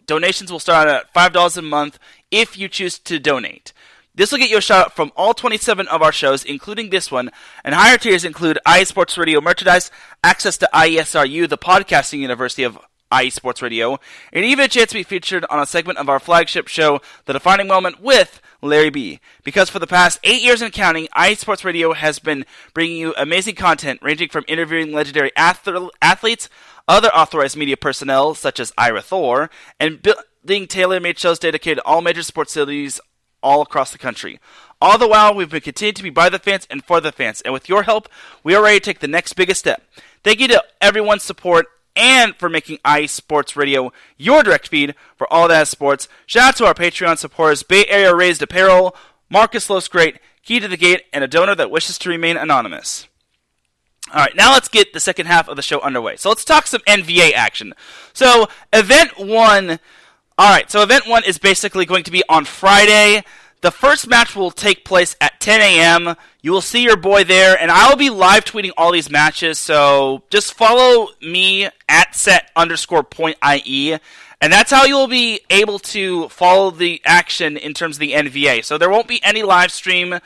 donations will start at $5 a month if you choose to donate. This will get you a shout out from all 27 of our shows, including this one, and higher tiers include IE Sports Radio merchandise, access to IESRU, the podcasting university of IE Sports Radio, and even a chance to be featured on a segment of our flagship show, The Defining Moment with Larry B. Because for the past 8 years and counting, IE Sports Radio has been bringing you amazing content ranging from interviewing legendary athletes, other authorized media personnel such as Ira Thor, and building tailor-made shows dedicated to all major sports cities all across the country. All the while, we've been continuing to be by the fans and for the fans, and with your help, we are ready to take the next biggest step. Thank you to everyone's support and for making IE Sports Radio your direct feed for all that is sports. Shout out to our Patreon supporters, Bay Area Raised Apparel, Marcus Losgreat, Key to the Gate, and a donor that wishes to remain anonymous. Alright, now let's get the second half of the show underway. So let's talk some NVA action. So, Event 1... Alright, so Event 1 is basically going to be on Friday. The first match will take place at 10 a.m. You will see your boy there, and I will be live tweeting all these matches, so just follow me at set_point.ie, and that's how you'll be able to follow the action in terms of the NVA. So there won't be any live stream,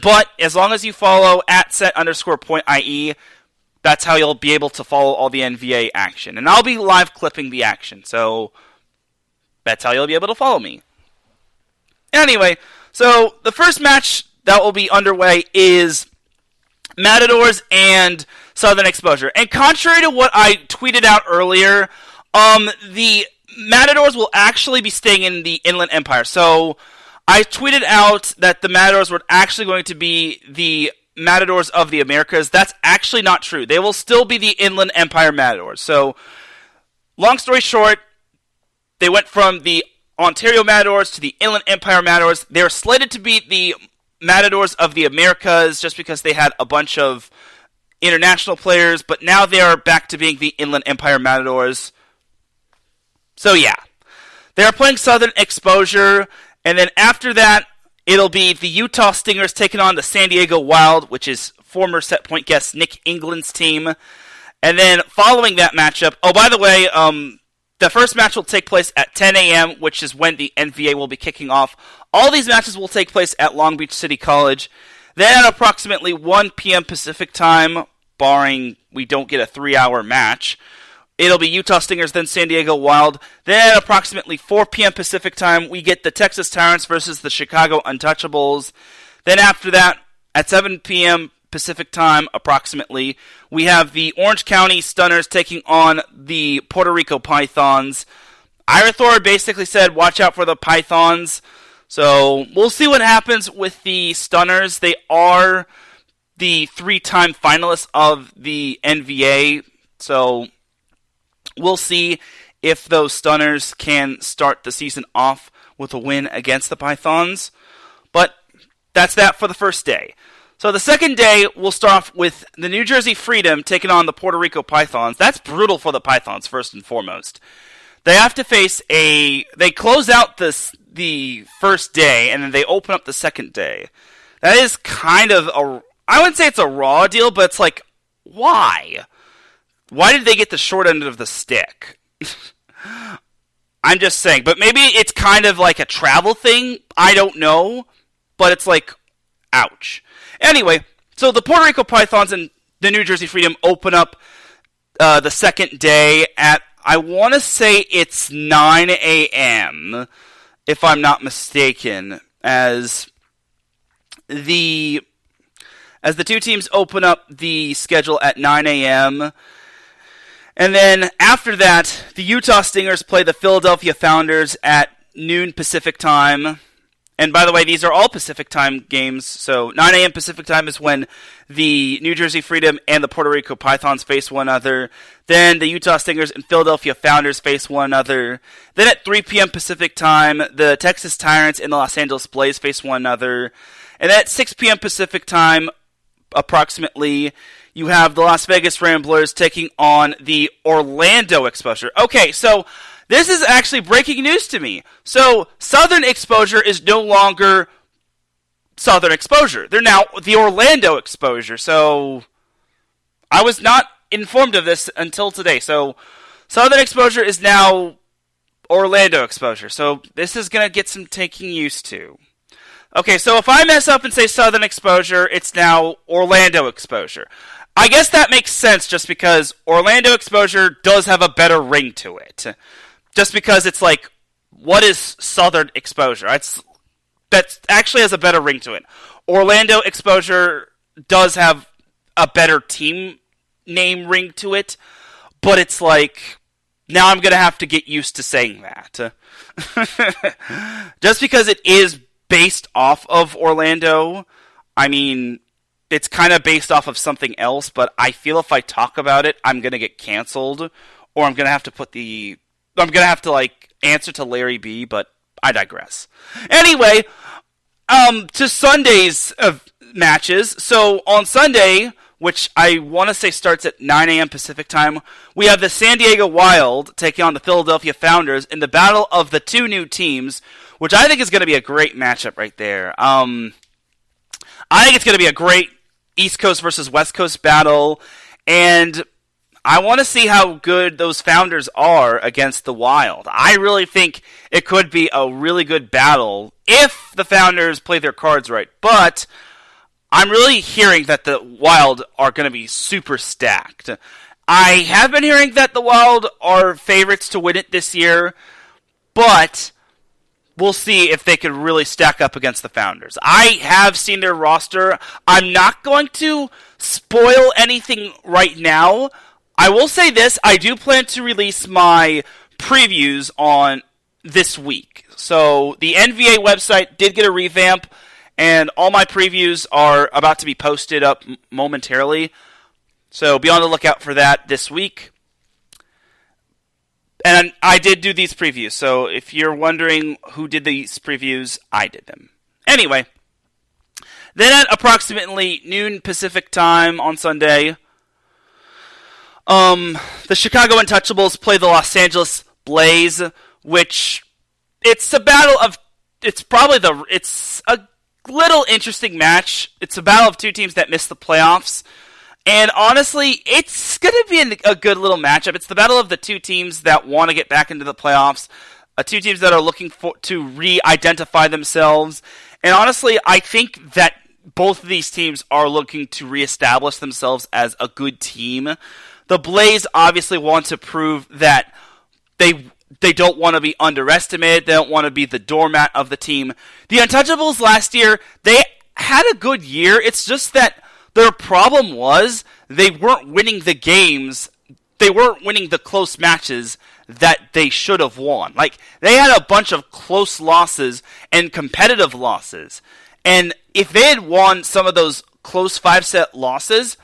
but as long as you follow at set_point.ie, that's how you'll be able to follow all the NVA action. And I'll be live clipping the action, so that's how you'll be able to follow me. Anyway, so the first match that will be underway is Matadors and Southern Exposure. And contrary to what I tweeted out earlier, the Matadors will actually be staying in the Inland Empire. So I tweeted out that the Matadors were actually going to be the Matadors of the Americas. That's actually not true. They will still be the Inland Empire Matadors. So, long story short, they went from the Ontario Matadors to the Inland Empire Matadors. They were slated to be the Matadors of the Americas just because they had a bunch of international players, but now they are back to being the Inland Empire Matadors. So yeah, they are playing Southern Exposure, and then after that, it'll be the Utah Stingers taking on the San Diego Wild, which is former set point guest Nick England's team. And then following that matchup, oh, by the way, the first match will take place at 10 a.m., which is when the NVA will be kicking off. All these matches will take place at Long Beach City College. Then at approximately 1 p.m. Pacific time, barring we don't get a 3-hour match, it'll be Utah Stingers, then San Diego Wild. Then at approximately 4 p.m. Pacific time, we get the Texas Tyrants versus the Chicago Untouchables. Then after that, at 7 p.m. Pacific time, approximately, we have the Orange County Stunners taking on the Puerto Rico Pythons. Ira Thor basically said, watch out for the Pythons. So, we'll see what happens with the Stunners. They are the 3-time finalists of the NVA. So, we'll see if those Stunners can start the season off with a win against the Pythons. But that's that for the first day. So the second day, we'll start off with the New Jersey Freedom taking on the Puerto Rico Pythons. That's brutal for the Pythons, first and foremost. They have to face they close out the first day, and then they open up the second day. That is kind of I wouldn't say it's a raw deal, but it's like, why? Why did they get the short end of the stick? I'm just saying, but maybe it's kind of like a travel thing. I don't know, but it's like, ouch. Anyway, so the Puerto Rico Pythons and the New Jersey Freedom open up the second day at, I want to say it's 9 a.m., if I'm not mistaken, as the two teams open up the schedule at 9 a.m., and then after that, the Utah Stingers play the Philadelphia Founders at noon Pacific time. And by the way, these are all Pacific time games, so 9 a.m. Pacific time is when the New Jersey Freedom and the Puerto Rico Pythons face one another. Then the Utah Stingers and Philadelphia Founders face one another. Then at 3 p.m. Pacific time, the Texas Tyrants and the Los Angeles Blaze face one another. And at 6 p.m. Pacific time, approximately, you have the Las Vegas Ramblers taking on the Orlando Exposure. Okay, so this is actually breaking news to me. So, Southern Exposure is no longer Southern Exposure. They're now the Orlando Exposure. So, I was not informed of this until today. So, Southern Exposure is now Orlando Exposure. So, this is going to get some taking used to. Okay, so if I mess up and say Southern Exposure, it's now Orlando Exposure. I guess that makes sense just because Orlando exposure does have a better ring to it. Just because it's like, what is Southern exposure? That actually has a better ring to it. Orlando exposure does have a better team name ring to it, but it's like, now I'm going to have to get used to saying that. Just because it is based off of Orlando, I mean, it's kind of based off of something else, but I feel if I talk about it, I'm going to get canceled, or I'm going to have to like answer to Larry B, but I digress. Anyway, to Sunday's matches. So on Sunday, which I want to say starts at 9 a.m. Pacific time, we have the San Diego Wild taking on the Philadelphia Founders in the battle of the two new teams, which I think is going to be a great matchup right there. I think it's going to be a great East Coast versus West Coast battle, and I want to see how good those Founders are against the Wild. I really think it could be a really good battle if the Founders play their cards right, but I'm really hearing that the Wild are going to be super stacked. I have been hearing that the Wild are favorites to win it this year, but we'll see if they can really stack up against the Founders. I have seen their roster. I'm not going to spoil anything right now. I will say this, I do plan to release my previews on this week. So the NVA website did get a revamp, and all my previews are about to be posted up momentarily. So be on the lookout for that this week. And I did do these previews, so if you're wondering who did these previews, I did them. Anyway, then at approximately noon Pacific time on Sunday, the Chicago Untouchables play the Los Angeles Blaze, which it's a battle of, it's a little interesting match. It's a battle of two teams that missed the playoffs. And honestly, it's going to be a good little matchup. It's the battle of the two teams that want to get back into the playoffs. Two teams that are looking to re-identify themselves. And honestly, I think that both of these teams are looking to reestablish themselves as a good team. The Blaze obviously want to prove that they don't want to be underestimated. They don't want to be the doormat of the team. The Untouchables last year, they had a good year. It's just that their problem was they weren't winning the games. They weren't winning the close matches that they should have won. Like, they had a bunch of close losses and competitive losses. And if they had won some of those close 5-set losses,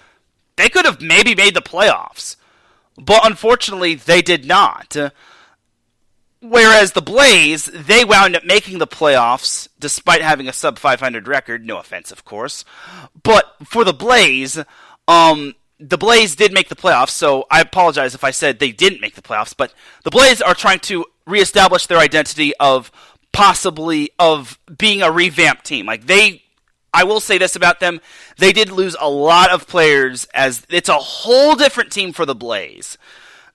they could have maybe made the playoffs. But unfortunately, they did not. Whereas the Blaze, they wound up making the playoffs despite having a sub-500 record. No offense, of course. But for the Blaze did make the playoffs, so I apologize if I said they didn't make the playoffs, but the Blaze are trying to reestablish their identity of being a revamped team. I will say this about them, they did lose a lot of players, as it's a whole different team for the Blaze.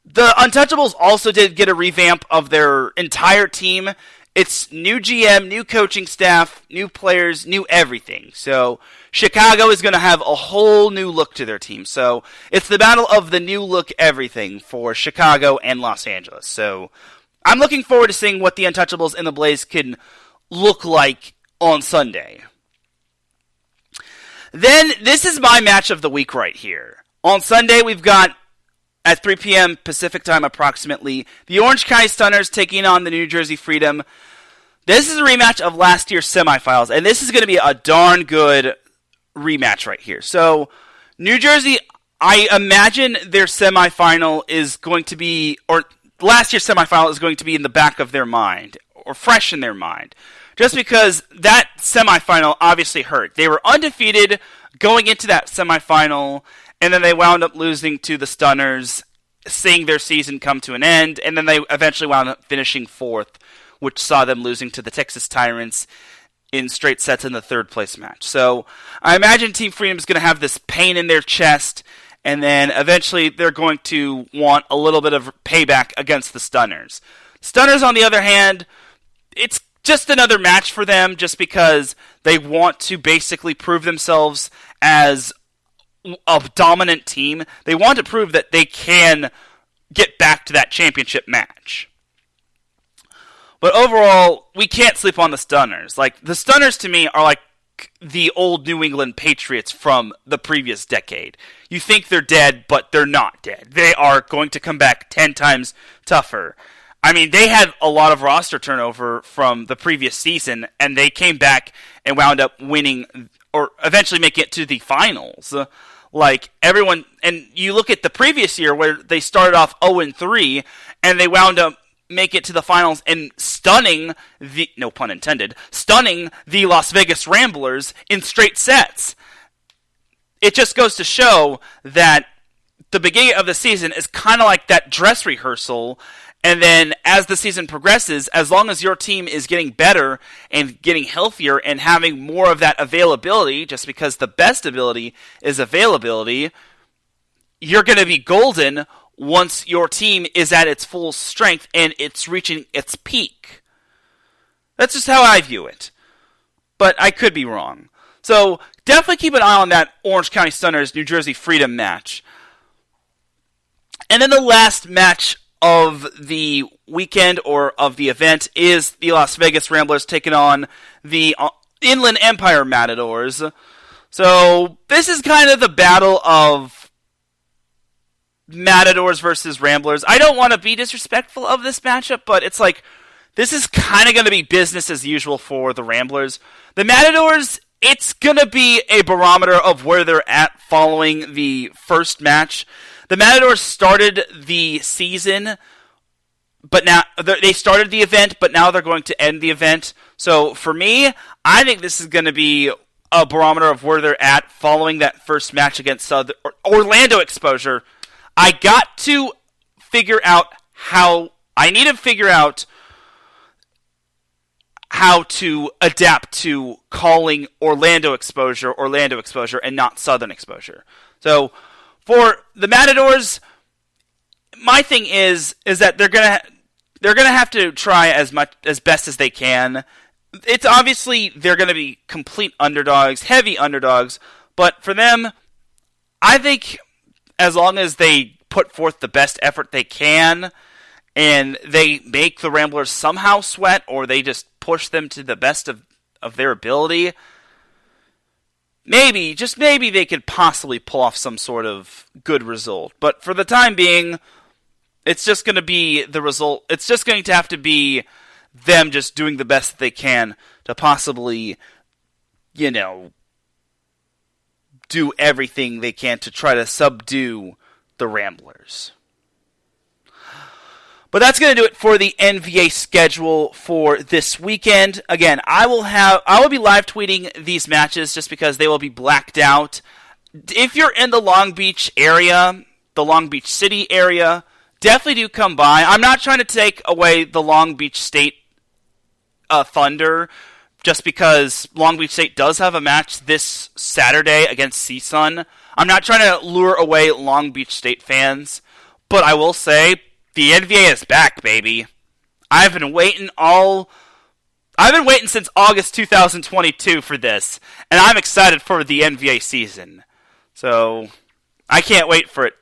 The Untouchables also did get a revamp of their entire team. It's new GM, new coaching staff, new players, new everything. So Chicago is going to have a whole new look to their team. So it's the battle of the new look everything for Chicago and Los Angeles. So I'm looking forward to seeing what the Untouchables and the Blaze can look like on Sunday. Then this is my match of the week right here. On Sunday we've got, at 3 p.m. Pacific time approximately, the Orange County Stunners taking on the New Jersey Freedom. This is a rematch of last year's semifinals, and this is going to be a darn good rematch right here. So, New Jersey, I imagine their semifinal is going to be, or last year's semifinal is going to be in the back of their mind, or fresh in their mind. Just because that semifinal obviously hurt. They were undefeated going into that semifinal, and then they wound up losing to the Stunners, seeing their season come to an end, and then they eventually wound up finishing fourth, which saw them losing to the Texas Tyrants in straight sets in the third place match. So I imagine Team Freedom is going to have this pain in their chest, and then eventually they're going to want a little bit of payback against the Stunners. Stunners, on the other hand, it's just another match for them just because they want to basically prove themselves as a dominant team. They want to prove that they can get back to that championship match. But overall, we can't sleep on the Stunners. Like, the Stunners to me are like the old New England Patriots from the previous decade. You think they're dead, but they're not dead. They are going to come back 10 times tougher. I mean, they had a lot of roster turnover from the previous season, and they came back and wound up winning, or eventually making it to the finals. Like, everyone, and you look at the previous year where they started off 0-3, and they wound up make it to the finals and stunning the, no pun intended, stunning the Las Vegas Ramblers in straight sets. It just goes to show that the beginning of the season is kind of like that dress rehearsal, and then as the season progresses, as long as your team is getting better and getting healthier and having more of that availability, just because the best ability is availability, you're going to be golden once your team is at its full strength and it's reaching its peak. That's just how I view it. But I could be wrong. So definitely keep an eye on that Orange County Stunners New Jersey Freedom match. And then the last match of the weekend or of the event is the Las Vegas Ramblers taking on the Inland Empire Matadors. So this is kind of the battle of Matadors versus Ramblers. I don't want to be disrespectful of this matchup, but it's like, this is kind of going to be business as usual for the Ramblers. The Matadors, it's going to be a barometer of where they're at following the first match. The Matadors started the season, but now they started the event, but now they're going to end the event. So for me, I think this is going to be a barometer of where they're at following that first match against Orlando Exposure. I got to figure out how to adapt to calling Orlando Exposure, and not Southern Exposure. So for the Matadors, my thing is that they're gonna have to try as best as they can. It's obviously they're gonna be complete underdogs, heavy underdogs, but for them, I think as long as they put forth the best effort they can, and they make the Ramblers somehow sweat, or they just push them to the best of their ability, maybe, just maybe, they could possibly pull off some sort of good result. But for the time being, it's just going to be the result. It's just going to have to be them just doing the best that they can to possibly, do everything they can to try to subdue the Ramblers. But that's going to do it for the NVA schedule for this weekend. Again, I will be live tweeting these matches just because they will be blacked out. If you're in the Long Beach area, the Long Beach City area, definitely do come by. I'm not trying to take away the Long Beach State thunder, just because Long Beach State does have a match this Saturday against CSUN. I'm not trying to lure away Long Beach State fans, but I will say the NVA is back, baby. I've been waiting since August 2022 for this, and I'm excited for the NVA season. So I can't wait for it.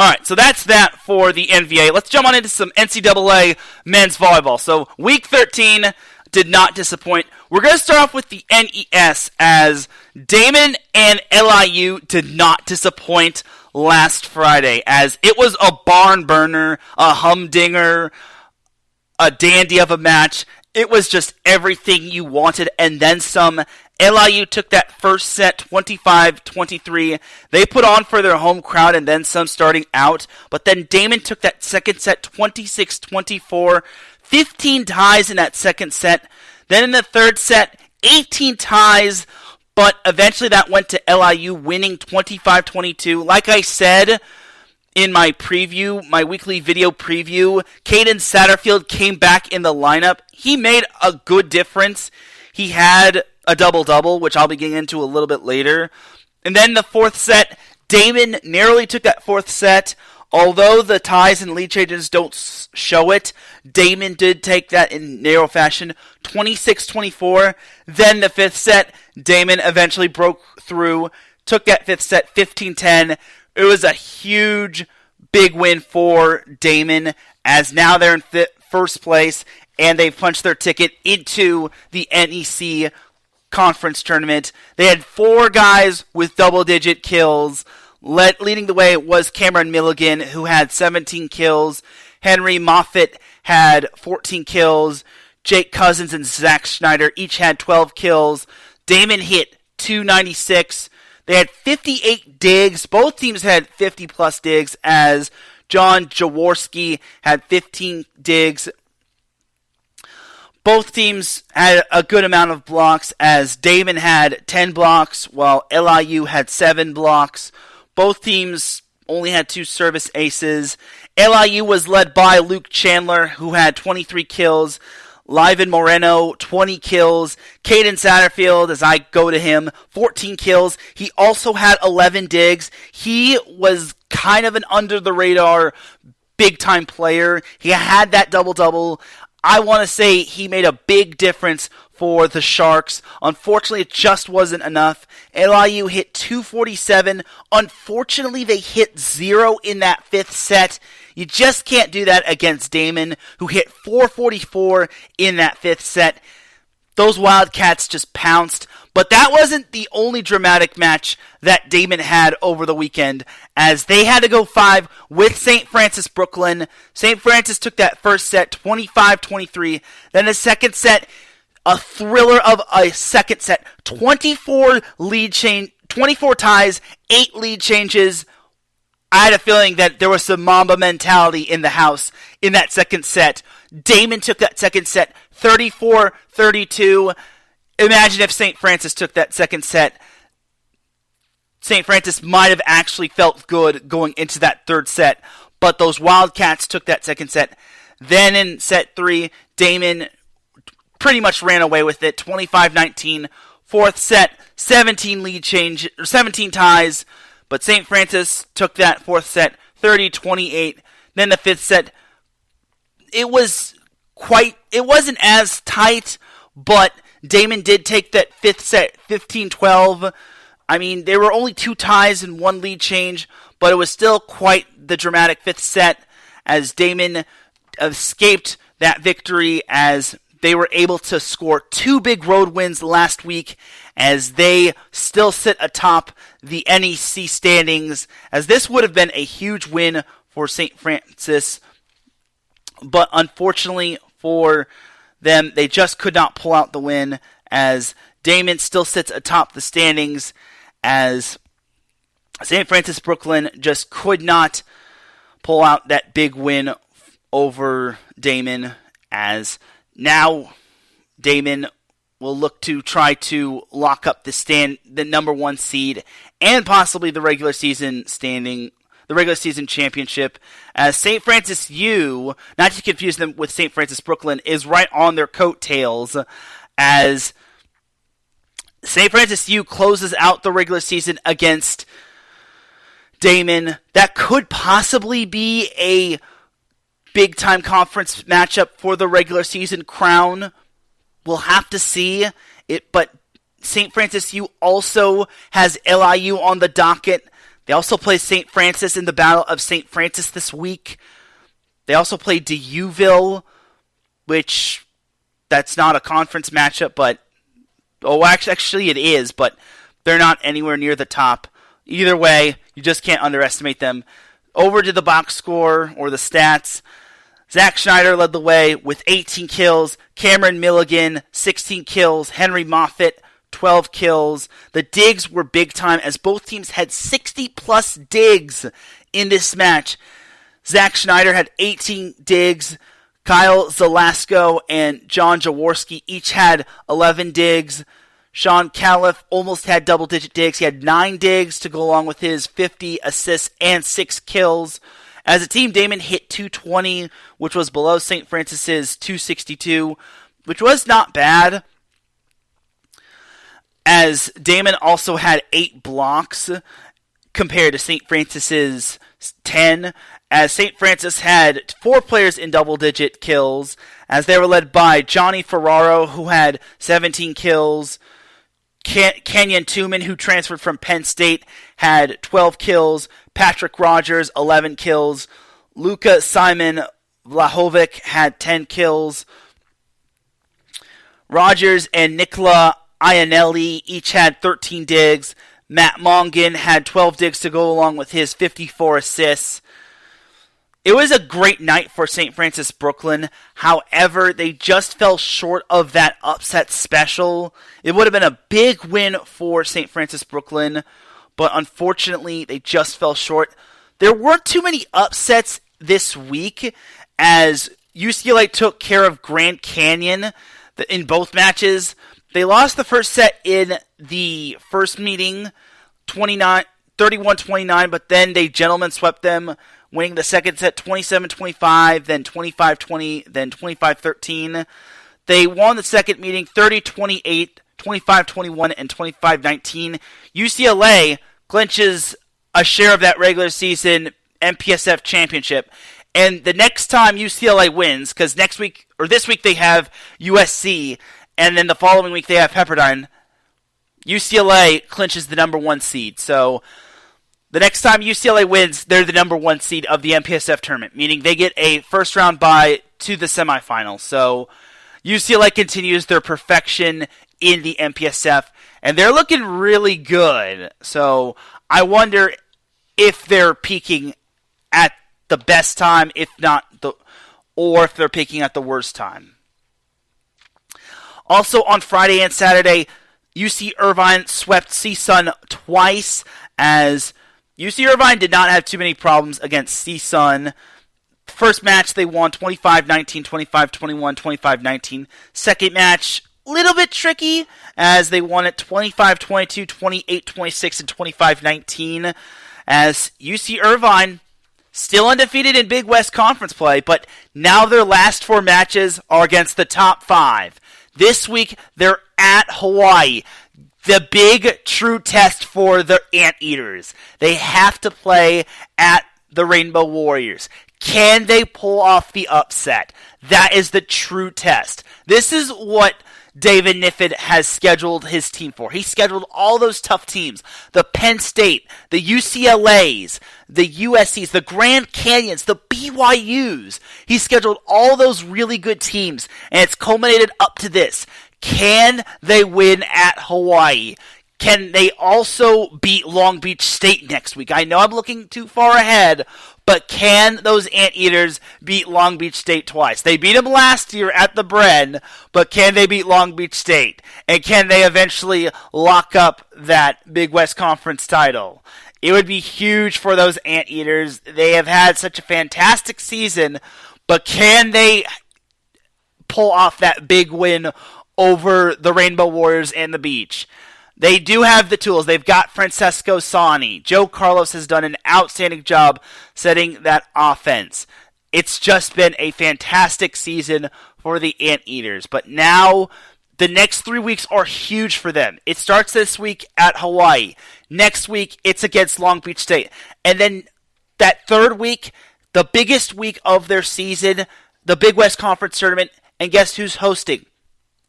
Alright, so that's that for the NVA. Let's jump on into some NCAA men's volleyball. So week 13 did not disappoint. We're going to start off with the NES, as Damon and LIU did not disappoint last Friday, as it was a barn burner, a humdinger, a dandy of a match. It was just everything you wanted and then some. LIU took that first set 25-23. They put on for their home crowd and then some starting out. But then Damon took that second set 26-24. 15 ties in that second set. Then in the third set, 18 ties. But eventually that went to LIU winning 25-22. Like I said in my preview, my weekly video preview, Caden Satterfield came back in the lineup. He made a good difference. He had a double-double, which I'll be getting into a little bit later. And then the fourth set, Damon narrowly took that fourth set. Although the ties and lead changes don't show it, Damon did take that in narrow fashion, 26-24. Then the fifth set, Damon eventually broke through took that fifth set 15-10. It was a huge, big win for Damon, as now they're in first place, and they've punched their ticket into the NEC conference tournament. They had 4 guys with double-digit kills. Leading the way was Cameron Milligan, who had 17 kills. Henry Moffitt had 14 kills. Jake Cousins and Zach Schneider each had 12 kills. Damon hit 296. They had 58 digs. Both teams had 50-plus digs, as John Jaworski had 15 digs. Both teams had a good amount of blocks, as Damon had 10 blocks, while LIU had 7 blocks. Both teams only had 2 service aces. LIU was led by Luke Chandler, who had 23 kills. Livan Moreno, 20 kills. Caden Satterfield, as I go to him, 14 kills. He also had 11 digs. He was kind of an under-the-radar, big-time player. He had that double-double. I want to say he made a big difference for the Sharks. Unfortunately, it just wasn't enough. LIU hit 247. Unfortunately, they hit 0 in that 5th set. You just can't do that against Damon, who hit 444 in that 5th set. Those Wildcats just pounced. But that wasn't the only dramatic match that Damon had over the weekend, as they had to go 5 with St. Francis Brooklyn. St. Francis took that first set 25-23. Then the second set, a thriller of a second set. 24 ties, 8 lead changes. I had a feeling that there was some Mamba mentality in the house in that second set. Damon took that second set 34-32. Imagine if St. Francis took that second set. St. Francis might have actually felt good going into that third set, but those Wildcats took that second set. Then in set 3, Damon pretty much ran away with it, 25-19. Fourth set, 17 ties. But St. Francis took that fourth set 30-28. Then the fifth set, it wasn't as tight, but Damon did take that fifth set 15-12. I mean, there were only 2 ties and 1 lead change, but it was still quite the dramatic fifth set, as Damon escaped that victory, as they were able to score 2 big road wins last week, as they still sit atop the NEC standings, as this would have been a huge win for St. Francis, but unfortunately for them, they just could not pull out the win, as Damon still sits atop the standings, as St. Francis Brooklyn just could not pull out that big win over Damon, as now Damon will look to try to lock up the number 1 seed and possibly the regular season championship, as St. Francis U, not to confuse them with St. Francis Brooklyn, is right on their coattails, as St. Francis U closes out the regular season against Damon. That could possibly be a big-time conference matchup for the regular season crown. We'll have to see it, but St. Francis U also has LIU on the docket. They also play St. Francis in the Battle of St. Francis this week. They also play DeUville, which that's not a conference matchup, but actually it is, but they're not anywhere near the top. Either way, you just can't underestimate them. Over to the box score or the stats. Zach Schneider led the way with 18 kills. Cameron Milligan, 16 kills. Henry Moffitt, 12 kills. The digs were big time, as both teams had 60-plus digs in this match. Zach Schneider had 18 digs. Kyle Zelasco and John Jaworski each had 11 digs. Sean Califf almost had double-digit digs. He had 9 digs to go along with his 50 assists and 6 kills. As a team, Damon hit 220, which was below St. Francis's 262, which was not bad, as Damon also had 8 blocks compared to St. Francis's 10, as St. Francis had 4 players in double-digit kills, as they were led by Johnny Ferraro, who had 17 kills, Kenyon Tuman, who transferred from Penn State, had 12 kills. Patrick Rogers, 11 kills. Luka Simon Vlahovic had 10 kills. Rogers and Nikola Iannelli each had 13 digs. Matt Mongan had 12 digs to go along with his 54 assists. It was a great night for St. Francis Brooklyn. However, they just fell short of that upset special. It would have been a big win for St. Francis Brooklyn, but unfortunately, they just fell short. There weren't too many upsets this week as UCLA took care of Grand Canyon in both matches. They lost the first set in the first meeting, 31-29, but then they gentlemen swept them, winning the second set 27-25, then 25-20, then 25-13. They won the second meeting 30-28, 25-21, and 25-19. UCLA clinches a share of that regular season MPSF championship. And the next time UCLA wins, because this week they have USC, and then the following week they have Pepperdine, UCLA clinches the number 1 seed. So the next time UCLA wins, they're the number 1 seed of the MPSF tournament, meaning they get a first round bye to the semifinals. So UCLA continues their perfection in the MPSF, and they're looking really good. So I wonder if they're peaking at the best time, or if they're peaking at the worst time. Also on Friday and Saturday, UC Irvine swept CSUN twice, as UC Irvine did not have too many problems against CSUN. First match, they won 25-19, 25-21, 25-19. Second match, a little bit tricky, as they won it 25-22, 28-26, and 25-19. As UC Irvine, still undefeated in Big West Conference play, but now their last 4 matches are against the top 5. This week, they're at Hawaii. The big true test for the Anteaters. They have to play at the Rainbow Warriors. Can they pull off the upset? That is the true test. This is what David Niffid has scheduled his team for. He scheduled all those tough teams. The Penn State, the UCLAs, the USCs, the Grand Canyons, the BYUs. He scheduled all those really good teams, and it's culminated up to this. Can they win at Hawaii? Can they also beat Long Beach State next week? I know I'm looking too far ahead, but can those Anteaters beat Long Beach State twice? They beat them last year at the Bren, but can they beat Long Beach State? And can they eventually lock up that Big West Conference title? It would be huge for those Anteaters. They have had such a fantastic season, but can they pull off that big win over the Rainbow Warriors and the Beach? They do have the tools. They've got Francesco Sani. Joe Carlos has done an outstanding job setting that offense. It's just been a fantastic season for the Anteaters. But now, the next 3 weeks are huge for them. It starts this week at Hawaii. Next week, it's against Long Beach State. And then that third week, the biggest week of their season, the Big West Conference Tournament. And guess who's hosting?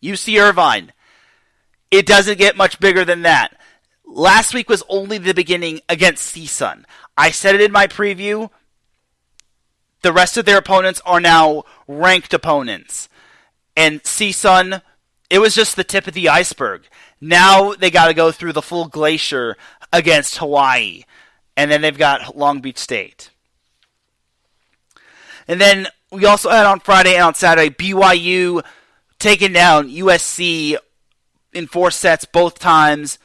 UC Irvine. It doesn't get much bigger than that. Last week was only the beginning against CSUN. I said it in my preview. The rest of their opponents are now ranked opponents. And CSUN, it was just the tip of the iceberg. Now they got to go through the full glacier against Hawaii. And then they've got Long Beach State. And then we also had on Friday and on Saturday, BYU taking down USC in 4 sets both times.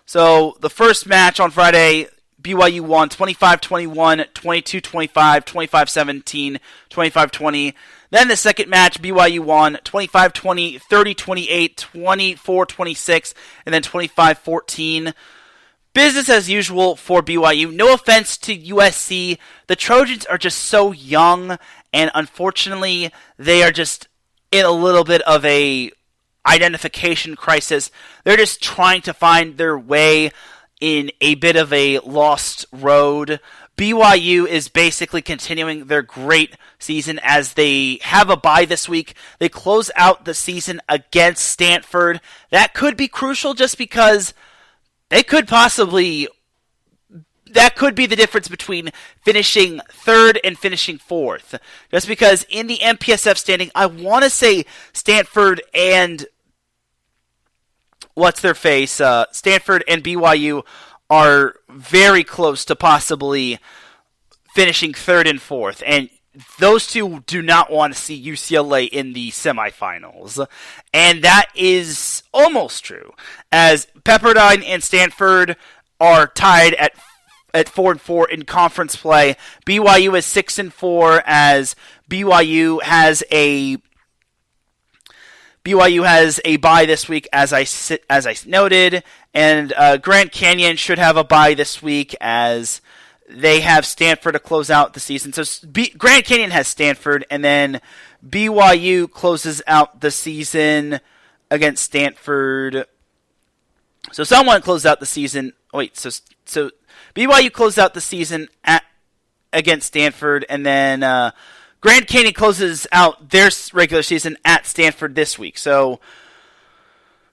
So the first match on Friday, BYU won 25-21, 22-25, 25-17, 25-20. Then the second match, BYU won 25-20, 30-28, 24-26, and then 25-14. Business as usual for BYU. No offense to USC. The Trojans are just so young, and unfortunately, they are just in a little bit of a identification crisis. They're just trying to find their way in a bit of a lost road. BYU is basically continuing their great season as they have a bye this week. They close out the season against Stanford. That could be crucial just because they could possibly... That could be the difference between finishing third and finishing fourth. Just because in the MPSF standing, I want to say Stanford and... Stanford and BYU are very close to possibly finishing third and fourth, and those two do not want to see UCLA in the semifinals. And that is almost true, as Pepperdine and Stanford are tied at 4-4 in conference play. BYU is 6-4, as BYU has a bye this week, as I noted, and Grand Canyon should have a bye this week as they have Stanford to close out the season. So Grand Canyon has Stanford, and then BYU closes out the season against Stanford. So someone closed out the season. So BYU closed out the season against Stanford, and then Grand Canyon closes out their regular season at Stanford this week. So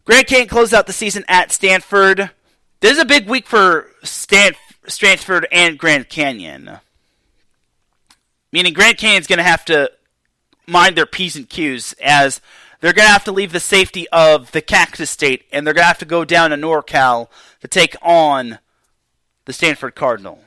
Grand Canyon closes out the season at Stanford. This is a big week for Stanford and Grand Canyon. Meaning Grand Canyon's going to have to mind their P's and Q's, as they're going to have to leave the safety of the Cactus State, and they're going to have to go down to NorCal to take on the Stanford Cardinal.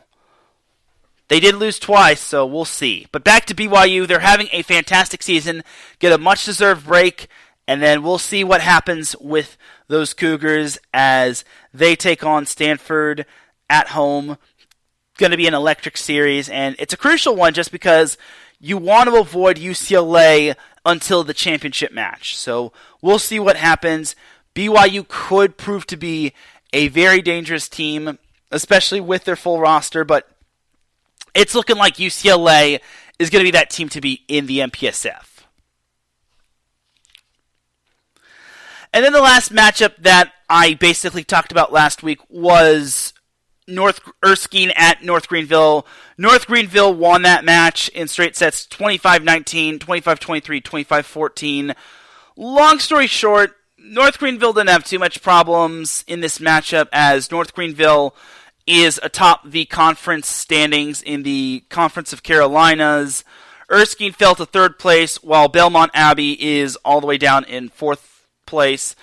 They did lose twice, so we'll see. But back to BYU, they're having a fantastic season, get a much-deserved break, and then we'll see what happens with those Cougars as they take on Stanford at home. Going to be an electric series, and it's a crucial one just because you want to avoid UCLA until the championship match. So we'll see what happens. BYU could prove to be a very dangerous team, especially with their full roster, but it's looking like UCLA is going to be that team to be in the MPSF. And then the last matchup that I basically talked about last week was North Erskine at North Greenville. North Greenville won that match in straight sets, 25-19, 25-23, 25-14. Long story short, North Greenville didn't have too much problems in this matchup, as North Greenville is atop the conference standings in the Conference of Carolinas. Erskine fell to third place, while Belmont Abbey is all the way down in fourth place.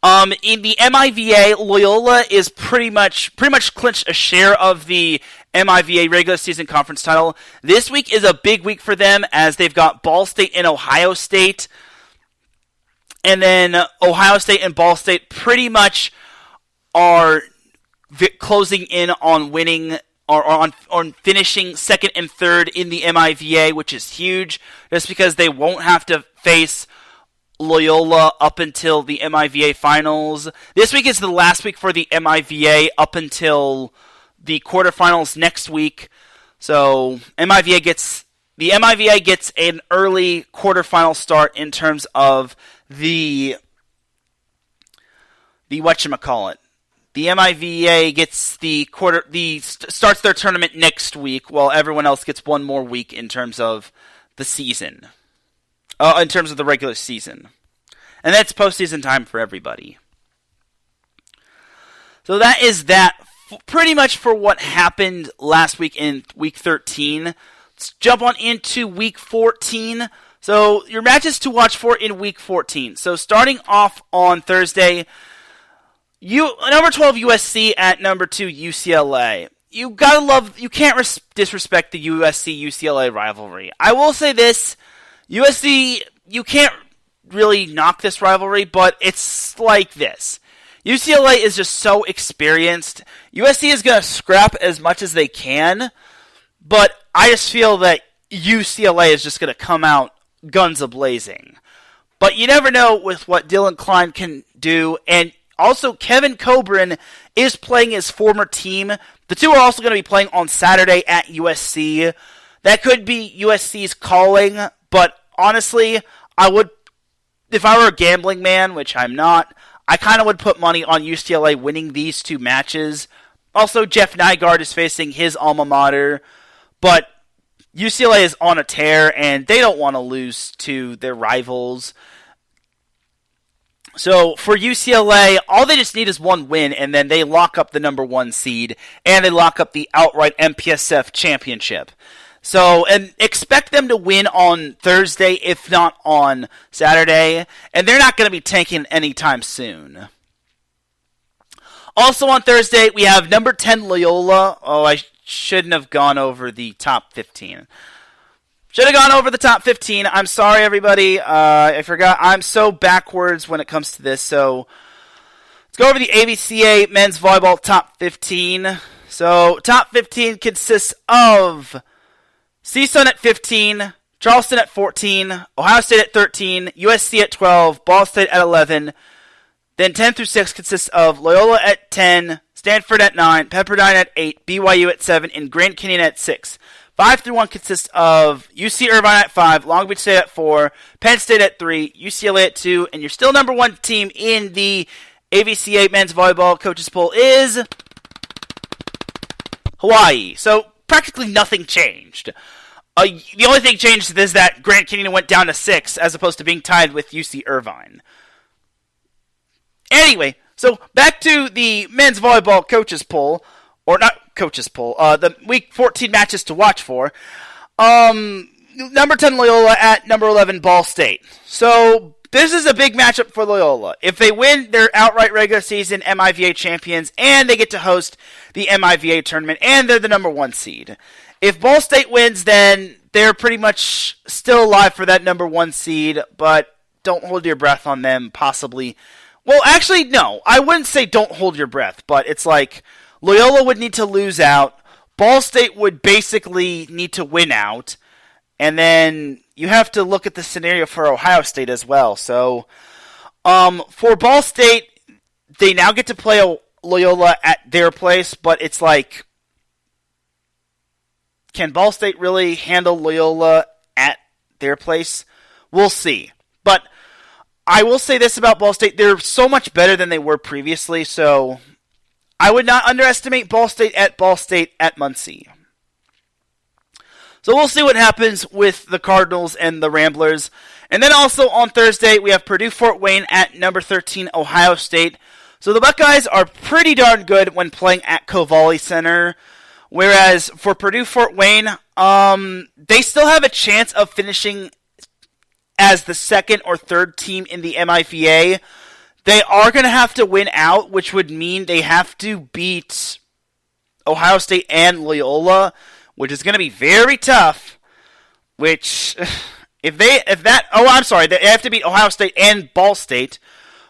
In the MIVA, Loyola is pretty much clinched a share of the MIVA regular season conference title. This week is a big week for them, as they've got Ball State and Ohio State. And then Ohio State and Ball State pretty much are closing in on winning or on finishing second and third in the MIVA, which is huge, just because they won't have to face Loyola up until the MIVA finals. This week is the last week for the MIVA up until the quarterfinals next week. So the MIVA gets an early quarterfinal start in terms of the whatchamacallit. The MIVA gets starts their tournament next week, while everyone else gets one more week in terms of the season. In terms of the regular season. And that's postseason time for everybody. So that is that pretty much for what happened last week in Week 13. Let's jump on into Week 14. So your matches to watch for in Week 14. So starting off on Thursday, number 12 USC at number 2 UCLA. You can't disrespect the USC-UCLA rivalry. I will say this, USC, you can't really knock this rivalry, but it's like this. UCLA is just so experienced. USC is going to scrap as much as they can, but I just feel that UCLA is just going to come out guns a-blazing. But you never know with what Dylan Klein can do, and also Kevin Coburn is playing his former team. The two are also going to be playing on Saturday at USC. That could be USC's calling, but honestly, if I were a gambling man, which I'm not, I kind of would put money on UCLA winning these two matches. Also, Jeff Nygaard is facing his alma mater, but UCLA is on a tear, and they don't want to lose to their rivals. So for UCLA, all they just need is one win, and then they lock up the number 1 seed, and they lock up the outright MPSF championship. So, and expect them to win on Thursday, if not on Saturday, and they're not going to be tanking anytime soon. Also on Thursday, we have number 10 Loyola. Oh, I shouldn't have gone over the top 15. Should have gone over the top 15. I'm sorry, everybody. I forgot. I'm so backwards when it comes to this. So let's go over the AVCA men's volleyball top 15. So top 15 consists of CSUN at 15, Charleston at 14, Ohio State at 13, USC at 12, Ball State at 11. Then 10 through 6 consists of Loyola at 10, Stanford at 9, Pepperdine at 8, BYU at 7, and Grand Canyon at 6. 5 through 1 consists of UC Irvine at 5, Long Beach State at 4, Penn State at 3, UCLA at 2, and your still number 1 team in the AVCA men's volleyball coaches poll is Hawaii. So practically nothing changed. The only thing changed is that Grand Canyon went down to 6 as opposed to being tied with UC Irvine. Anyway, so back to the men's volleyball coaches poll, or not coaches poll, the week 14 matches to watch for. Number 10 Loyola at number 11 Ball State. So this is a big matchup for Loyola. If they win, they're outright regular season MIVA champions, and they get to host the MIVA tournament, and they're the number 1 seed. If Ball State wins, then they're pretty much still alive for that number 1 seed, but don't hold your breath on them possibly. Well, actually, no. I wouldn't say don't hold your breath, but it's like Loyola would need to lose out. Ball State would basically need to win out. And then you have to look at the scenario for Ohio State as well. So, for Ball State, they now get to play Loyola at their place, but it's like, can Ball State really handle Loyola at their place? We'll see. But I will say this about Ball State. They're so much better than they were previously, so I would not underestimate Ball State at Muncie. So we'll see what happens with the Cardinals and the Ramblers. And then also on Thursday, we have Purdue-Fort Wayne at number 13, Ohio State. So the Buckeyes are pretty darn good when playing at Covalli Center. Whereas for Purdue-Fort Wayne, they still have a chance of finishing as the second or third team in the MIVA. They are going to have to win out, which would mean they have to beat Ohio State and Loyola, which is going to be very tough. Which, they have to beat Ohio State and Ball State,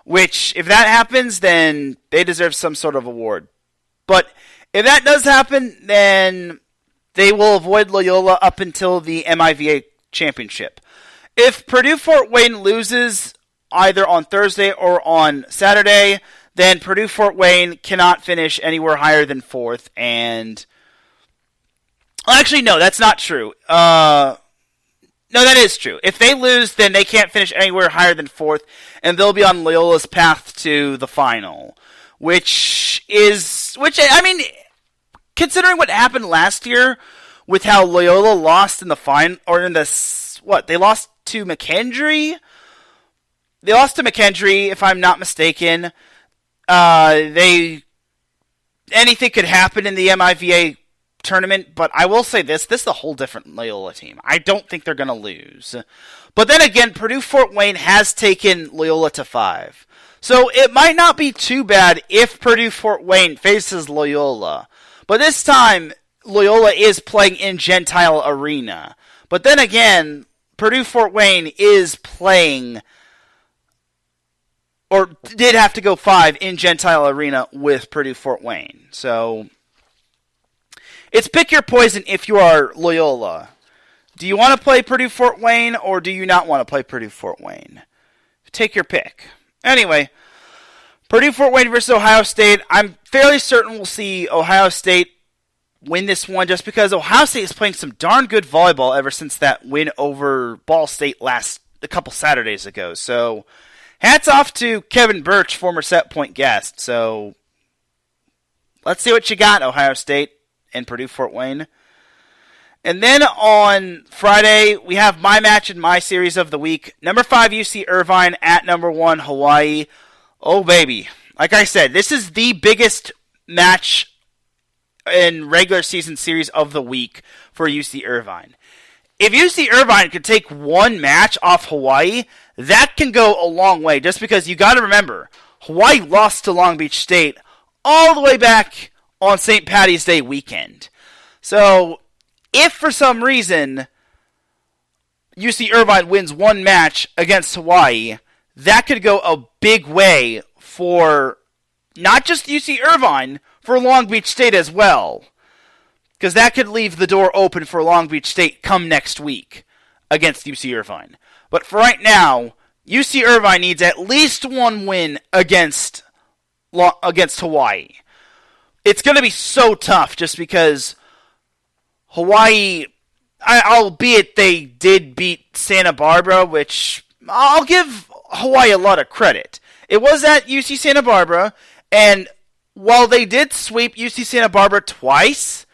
which, if that happens, then they deserve some sort of award. But if that does happen, then they will avoid Loyola up until the MIVA championship. If Purdue-Fort Wayne loses either on Thursday or on Saturday, then Purdue-Fort Wayne cannot finish anywhere higher than 4th. And actually, no, that's not true. No, that is true. If they lose, then they can't finish anywhere higher than 4th, and they'll be on Loyola's path to the final. Which, I mean, considering what happened last year with how Loyola lost in the final, or in the, they lost to McKendree? They lost to McKendree, if I'm not mistaken. Anything could happen in the MIVA tournament, but I will say this is a whole different Loyola team. I don't think they're going to lose. But then again, Purdue-Fort Wayne has taken Loyola to 5. So it might not be too bad if Purdue-Fort Wayne faces Loyola. But this time, Loyola is playing in Gentile Arena. But then again, Purdue-Fort Wayne is playing, or did have to go 5 in Gentile Arena with Purdue-Fort Wayne. So it's pick your poison if you are Loyola. Do you want to play Purdue-Fort Wayne, or do you not want to play Purdue-Fort Wayne? Take your pick. Anyway, Purdue-Fort Wayne versus Ohio State. I'm fairly certain we'll see Ohio State win this one, just because Ohio State is playing some darn good volleyball ever since that win over Ball State a couple Saturdays ago. So hats off to Kevin Birch, former set point guest. So let's see what you got, Ohio State and Purdue Fort Wayne. And then on Friday, we have my match and my series of the week. Number 5, UC Irvine at number 1, Hawaii. Oh, baby. Like I said, this is the biggest match in regular season series of the week for UC Irvine. If UC Irvine could take one match off Hawaii, that can go a long way, just because you got to remember, Hawaii lost to Long Beach State all the way back on St. Paddy's Day weekend. So, if for some reason UC Irvine wins one match against Hawaii, that could go a big way for not just UC Irvine, for Long Beach State as well. Because that could leave the door open for Long Beach State come next week against UC Irvine. But for right now, UC Irvine needs at least one win against Hawaii. It's going to be so tough just because Hawaii, albeit they did beat Santa Barbara, which I'll give Hawaii a lot of credit. It was at UC Santa Barbara, and while they did sweep UC Santa Barbara twice,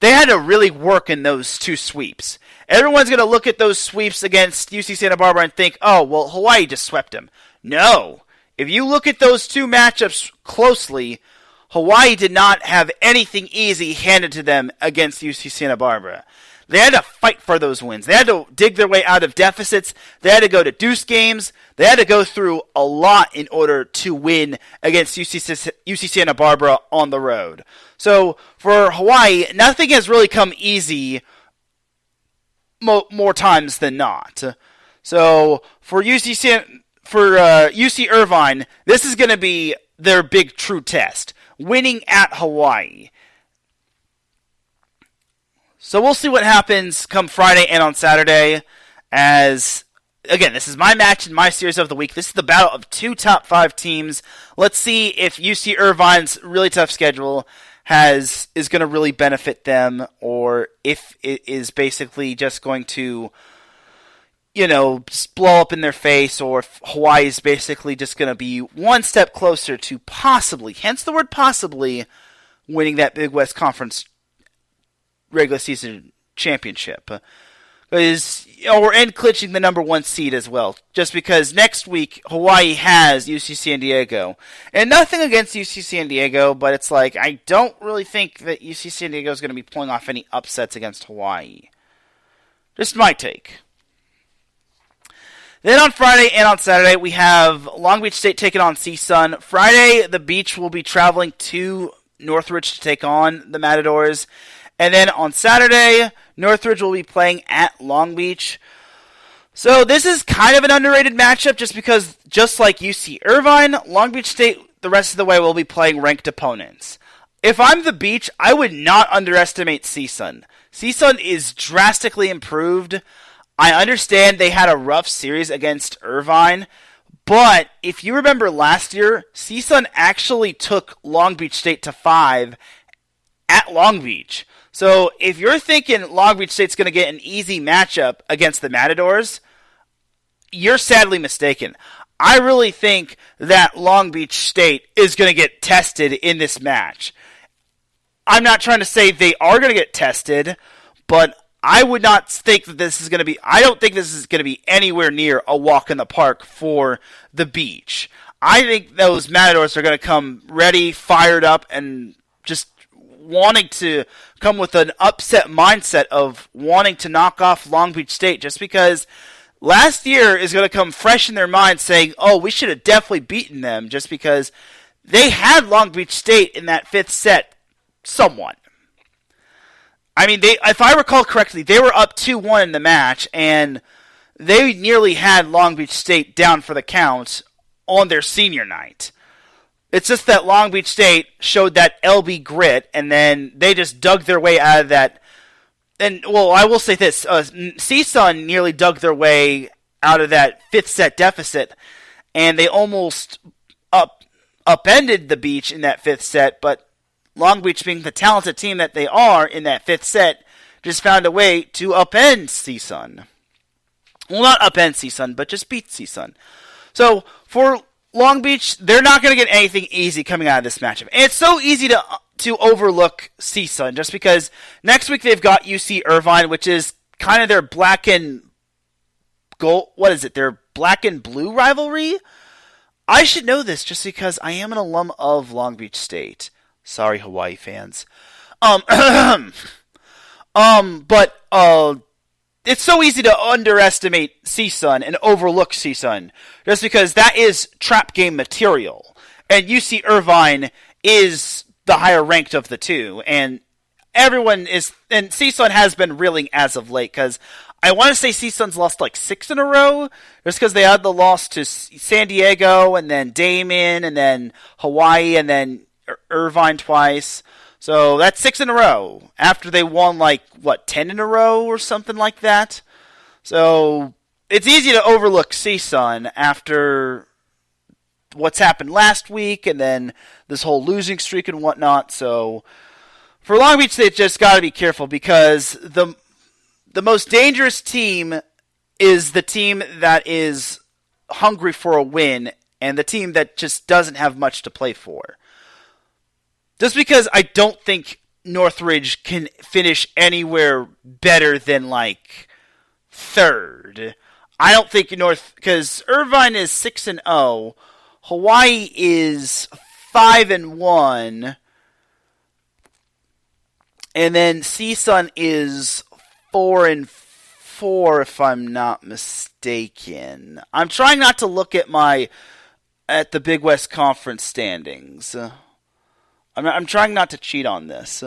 they had to really work in those two sweeps. Everyone's going to look at those sweeps against UC Santa Barbara and think, oh, well, Hawaii just swept them. No. If you look at those two matchups closely, Hawaii did not have anything easy handed to them against UC Santa Barbara. They had to fight for those wins. They had to dig their way out of deficits. They had to go to deuce games. They had to go through a lot in order to win against UC Santa Barbara on the road. So for Hawaii, nothing has really come easy more times than not. So for UC Irvine, this is going to be their big true test, winning at Hawaii. So we'll see what happens come Friday and on Saturday. As, again, this is my match and my series of the week. This is the battle of two top 5 teams. Let's see if UC Irvine's really tough schedule is going to really benefit them, or if it is basically just going to, just blow up in their face, or if Hawaii is basically just going to be one step closer to possibly, hence the word possibly, winning that Big West Conference regular season championship. And clinching the number 1 seed as well. Just because next week, Hawaii has UC San Diego. And nothing against UC San Diego, but it's like, I don't really think that UC San Diego is going to be pulling off any upsets against Hawaii. Just my take. Then on Friday and on Saturday, we have Long Beach State taking on CSUN. Friday, the Beach will be traveling to Northridge to take on the Matadors. And then on Saturday, Northridge will be playing at Long Beach. So this is kind of an underrated matchup just because, just like UC Irvine, Long Beach State the rest of the way will be playing ranked opponents. If I'm the Beach, I would not underestimate CSUN. CSUN is drastically improved. I understand they had a rough series against Irvine, but if you remember last year, CSUN actually took Long Beach State to 5 at Long Beach. So if you're thinking Long Beach State's going to get an easy matchup against the Matadors, you're sadly mistaken. I really think that Long Beach State is going to get tested in this match. I'm not trying to say they are going to get tested, but I would not think that this is going to be, I don't think this is going to be anywhere near a walk in the park for the Beach. I think those Matadors are going to come ready, fired up, and just wanting to come with an upset mindset of wanting to knock off Long Beach State, just because last year is going to come fresh in their mind saying, oh, we should have definitely beaten them, just because they had Long Beach State in that 5th set somewhat. I mean, if I recall correctly, they were up 2-1 in the match, and they nearly had Long Beach State down for the count on their senior night. It's just that Long Beach State showed that LB grit, and then they just dug their way out of that. And, well, I will say this. CSUN nearly dug their way out of that 5th set deficit, and they almost upended the Beach in that 5th set, but Long Beach, being the talented team that they are in that 5th set, just found a way to upend CSUN. Well, not upend CSUN, but just beat CSUN. So, for Long Beach, they're not going to get anything easy coming out of this matchup. And it's so easy to overlook CSUN just because next week they've got UC Irvine, which is kind of their black and gold. What is it? Their black and blue rivalry? I should know this just because I am an alum of Long Beach State. Sorry, Hawaii fans. But it's so easy to underestimate CSUN and overlook CSUN just because that is trap game material. And UC Irvine is the higher ranked of the two. And CSUN has been reeling as of late because I want to say CSUN's lost like 6 in a row just because they had the loss to San Diego and then Damon and then Hawaii and then Irvine twice. So that's 6 in a row after they won 10 in a row or something like that. So it's easy to overlook CSUN after what's happened last week and then this whole losing streak and whatnot. So for Long Beach, they just got to be careful because the most dangerous team is the team that is hungry for a win and the team that just doesn't have much to play for. Just because I don't think Northridge can finish anywhere better than third. I don't think because Irvine is 6-0, Hawaii is 5-1, and then CSUN is 4-4 if I'm not mistaken. I'm trying not to look at the Big West Conference standings. I'm trying not to cheat on this.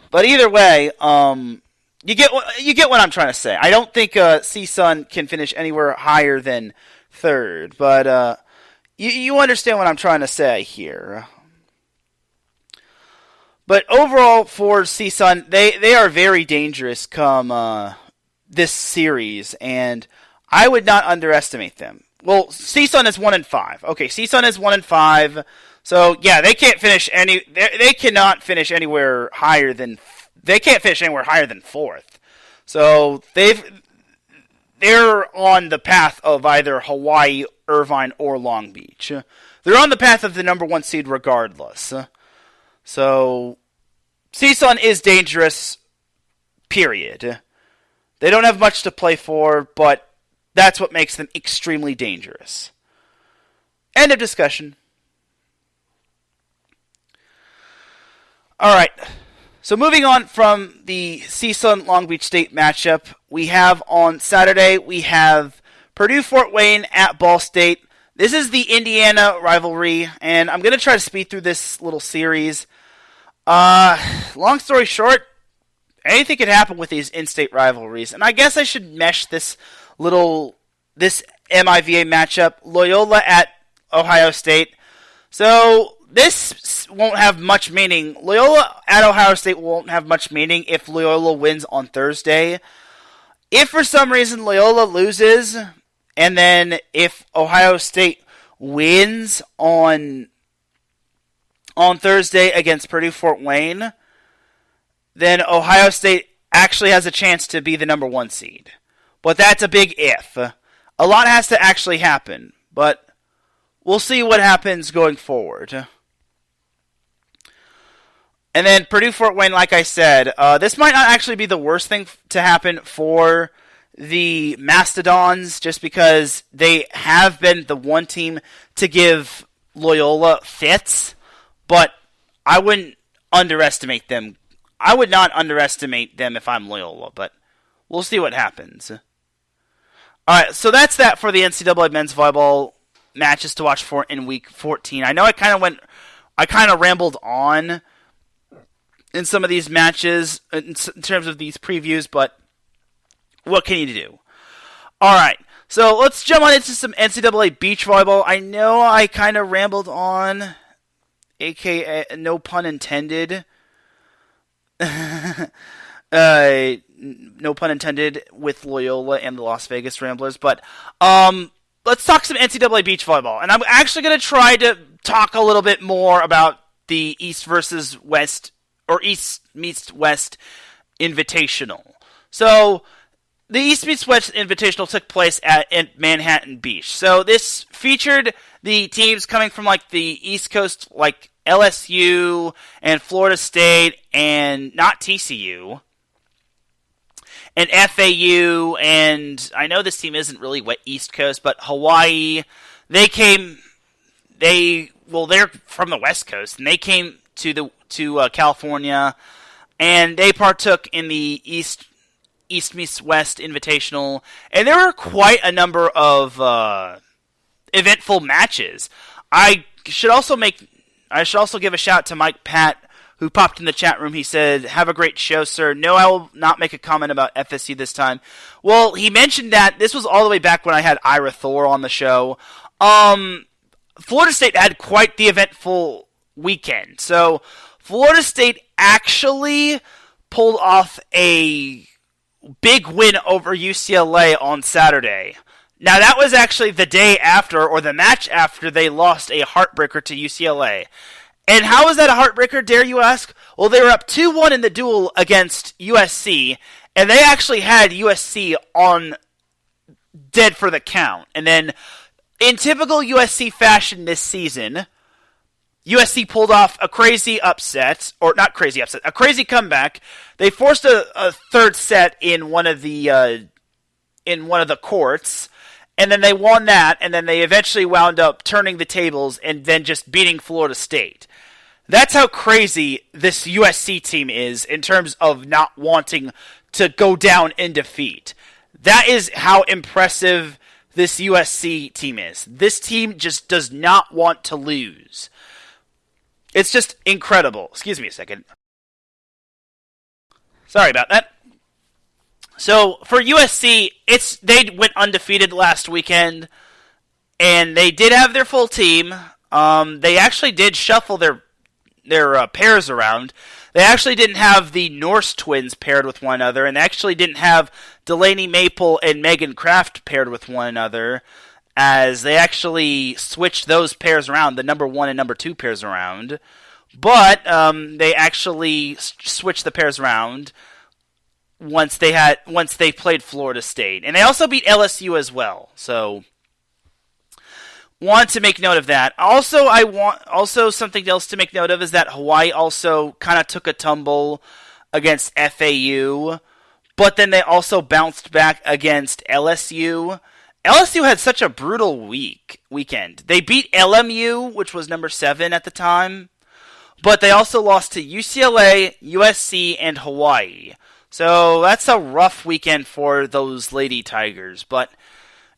But either way, you get what I'm trying to say. I don't think CSUN can finish anywhere higher than third, but you understand what I'm trying to say here. But overall, for CSUN, they are very dangerous come this series, and I would not underestimate them. Well, CSUN is 1-5. Okay, CSUN is 1-5. So yeah, they can't finish They cannot finish anywhere higher than. They can't finish anywhere higher than fourth. So they're on the path of either Hawaii, Irvine, or Long Beach. They're on the path of the number 1 seed regardless. So CSUN is dangerous. Period. They don't have much to play for, but that's what makes them extremely dangerous. End of discussion. Alright, so moving on from the CSUN Long Beach State matchup, we have on Saturday, we have Purdue-Fort Wayne at Ball State. This is the Indiana rivalry, and I'm going to try to speed through this little series. Long story short, anything could happen with these in-state rivalries, and I guess I should mesh this MIVA matchup, Loyola at Ohio State. So this won't have much meaning. Loyola at Ohio State won't have much meaning if Loyola wins on Thursday. If for some reason Loyola loses, and then if Ohio State wins on Thursday against Purdue-Fort Wayne, then Ohio State actually has a chance to be the number 1 seed. But that's a big if. A lot has to actually happen, but we'll see what happens going forward. And then Purdue-Fort Wayne, like I said, this might not actually be the worst thing to happen for the Mastodons, just because they have been the one team to give Loyola fits, but I wouldn't underestimate them. I would not underestimate them if I'm Loyola, but we'll see what happens. Alright, so that's that for the NCAA men's volleyball matches to watch for in week 14. I know I kind of rambled on in some of these matches in terms of these previews, but what can you do? Alright, so let's jump on into some NCAA beach volleyball. I know I kind of rambled on, aka no pun intended. No pun intended with Loyola and the Las Vegas Ramblers, but let's talk some NCAA beach volleyball. And I'm actually going to try to talk a little bit more about the East Meets West Invitational. So the East Meets West Invitational took place at Manhattan Beach. So this featured the teams coming from the East Coast, LSU and Florida State and not TCU and FAU, and I know this team isn't really East Coast, but Hawaii, they're from the West Coast, and they came to California, and they partook in the East Meets West Invitational, and there were quite a number of eventful matches. I should also give a shout to Mike Pat, who popped in the chat room. He said, "Have a great show, sir. No, I will not make a comment about FSU this time." Well, he mentioned that this was all the way back when I had Ira Thor on the show. Florida State had quite the eventful weekend. So Florida State actually pulled off a big win over UCLA on Saturday. Now, that was actually the day after, or the match after, they lost a heartbreaker to UCLA. And how was that a heartbreaker, dare you ask? Well, they were up 2-1 in the duel against USC, and they actually had USC on dead for the count. And then, in typical USC fashion this season, USC pulled off a crazy upset, or not crazy upset, a crazy comeback. They forced a third set in one of the courts, and then they won that, and then they eventually wound up turning the tables and then just beating Florida State. That's how crazy this USC team is in terms of not wanting to go down in defeat. That is how impressive this USC team is. This team just does not want to lose. It's just incredible. Excuse me a second. Sorry about that. So, for USC, they went undefeated last weekend, and they did have their full team. They actually did shuffle their pairs around. They actually didn't have the Norse twins paired with one another, and they actually didn't have Delaney Maple and Megan Kraft paired with one another, as they actually switched those pairs around, the number 1 and number 2 pairs around. But they actually switched the pairs around once they played Florida State, and they also beat LSU as well. So, want to make note of that. Also something else to make note of is that Hawaii also kind of took a tumble against FAU, but then they also bounced back against LSU. LSU had such a brutal weekend. They beat LMU, which was number 7 at the time, but they also lost to UCLA, USC, and Hawaii. So that's a rough weekend for those Lady Tigers, but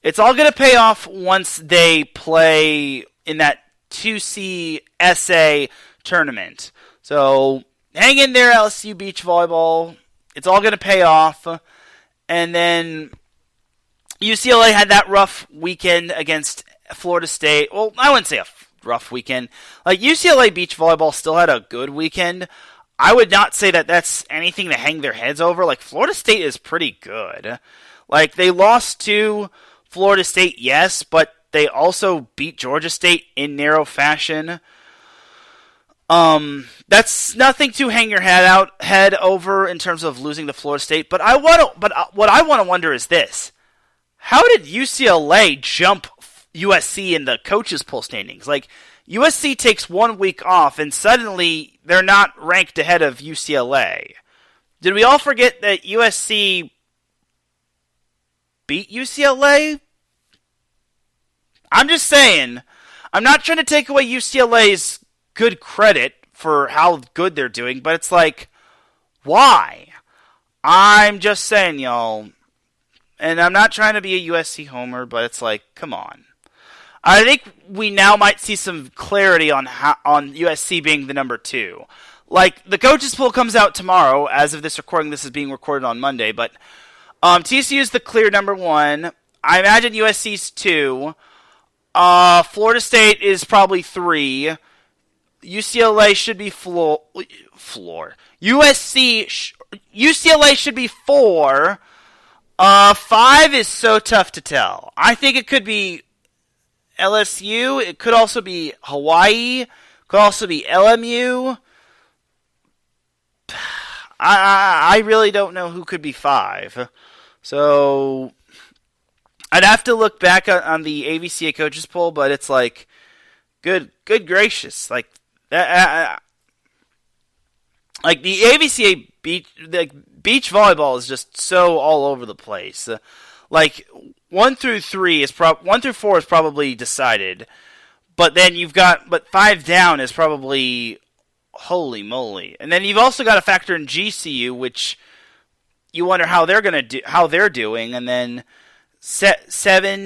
it's all going to pay off once they play in that 2C SA tournament. So hang in there, LSU Beach Volleyball. It's all going to pay off. And then UCLA had that rough weekend against Florida State. Well, I wouldn't say a rough weekend. Like, UCLA Beach Volleyball still had a good weekend. I would not say that that's anything to hang their heads over. Like, Florida State is pretty good. Like, they lost to Florida State, yes, but they also beat Georgia State in narrow fashion. That's nothing to hang your head over in terms of losing to Florida State. But what I want to wonder is this: how did UCLA jump USC in the coaches' poll standings? Like, USC takes 1 week off, and suddenly they're not ranked ahead of UCLA. Did we all forget that USC beat UCLA? I'm just saying. I'm not trying to take away UCLA's good credit for how good they're doing, but it's like, why? I'm just saying, y'all. And I'm not trying to be a USC homer, but it's like, come on. I think we now might see some clarity on USC being the number 2. Like, the coaches poll comes out tomorrow. As of this recording, this is being recorded on Monday, but TCU is the clear number 1. I imagine USC's 2. Florida State is probably 3. UCLA should be floor. UCLA should be 4. 5 is so tough to tell. I think it could be LSU. It could also be Hawaii. Could also be LMU. I really don't know who could be 5. So I'd have to look back on the AVCA coaches poll, but it's like, good gracious, like, like the AVCA beach volleyball is just so all over the place. Like 1 through 4 is probably decided, but then you've got 5 down is probably holy moly, and then you've also got to factor in GCU, which you wonder how they're doing, and then 7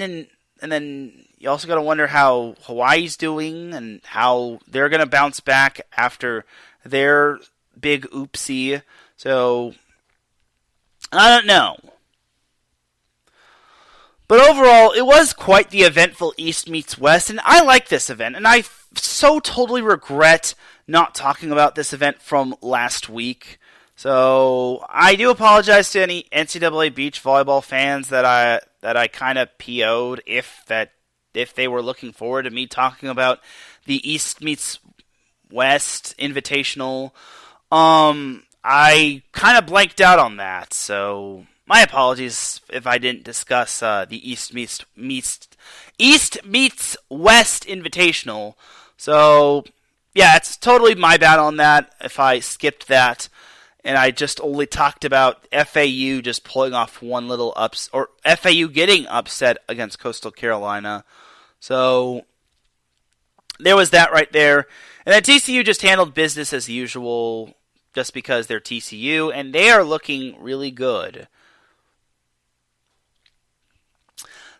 and then you also got to wonder how Hawaii's doing and how they're going to bounce back after their big oopsie. So, I don't know. But overall, it was quite the eventful East Meets West, and I like this event, and I so totally regret not talking about this event from last week. So, I do apologize to any NCAA Beach Volleyball fans that I kind of PO'd if they were looking forward to me talking about the East Meets West Invitational. I kind of blanked out on that, so my apologies if I didn't discuss the East Meets West Invitational. So, yeah, it's totally my bad on that if I skipped that, and I just only talked about FAU just pulling off one little or FAU getting upset against Coastal Carolina. So, there was that right there. And then TCU just handled business as usual, just because they're TCU, and they are looking really good.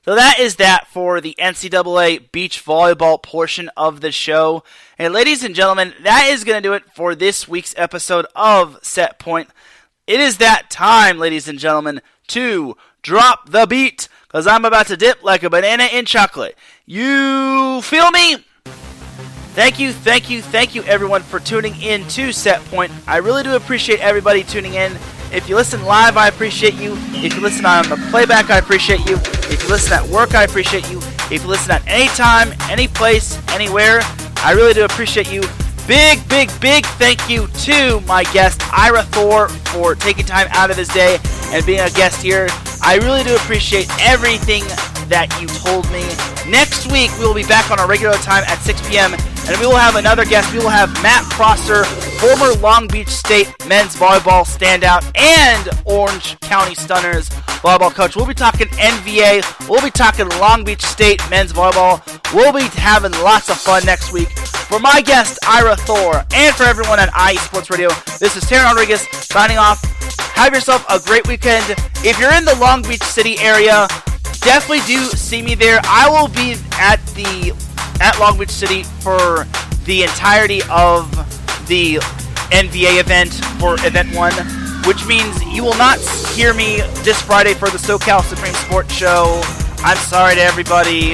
So that is that for the NCAA Beach Volleyball portion of the show. And ladies and gentlemen, that is going to do it for this week's episode of Set Point. It is that time, ladies and gentlemen, to drop the beat, because I'm about to dip like a banana in chocolate. You feel me? Thank you, everyone, for tuning in to Set Point. I really do appreciate everybody tuning in. If you listen live, I appreciate you. If you listen on the playback, I appreciate you. If you listen at work, I appreciate you. If you listen at any time, any place, anywhere, I really do appreciate you. Big thank you to my guest, Ira Thor, for taking time out of his day and being a guest here. I really do appreciate everything that you told me. Next week, we will be back on our regular time at 6 p.m., and we will have another guest. We will have Matt Prosser, former Long Beach State men's volleyball standout and Orange County Stunners volleyball coach. We'll be talking NVA. We'll be talking Long Beach State men's volleyball. We'll be having lots of fun next week. For my guest, Ira Thor, and for everyone at IE Sports Radio, this is Teran Rodriguez signing off. Have yourself a great weekend. If you're in the Long Beach City area, definitely do see me there. I will be at Long Beach City for the entirety of the NVA event for Event 1, which means you will not hear me this Friday for the SoCal Supreme Sports Show. I'm sorry to everybody.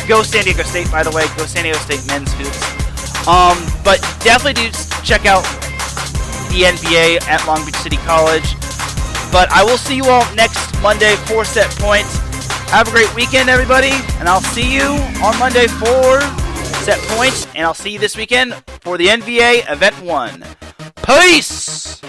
Go San Diego State, by the way. Go San Diego State men's hoops. But definitely do check out the NVA at Long Beach City College. But I will see you all next Monday for Set Point. Have a great weekend, everybody, and I'll see you on Monday for Set Point, and I'll see you this weekend for the NVA Event 1. Peace!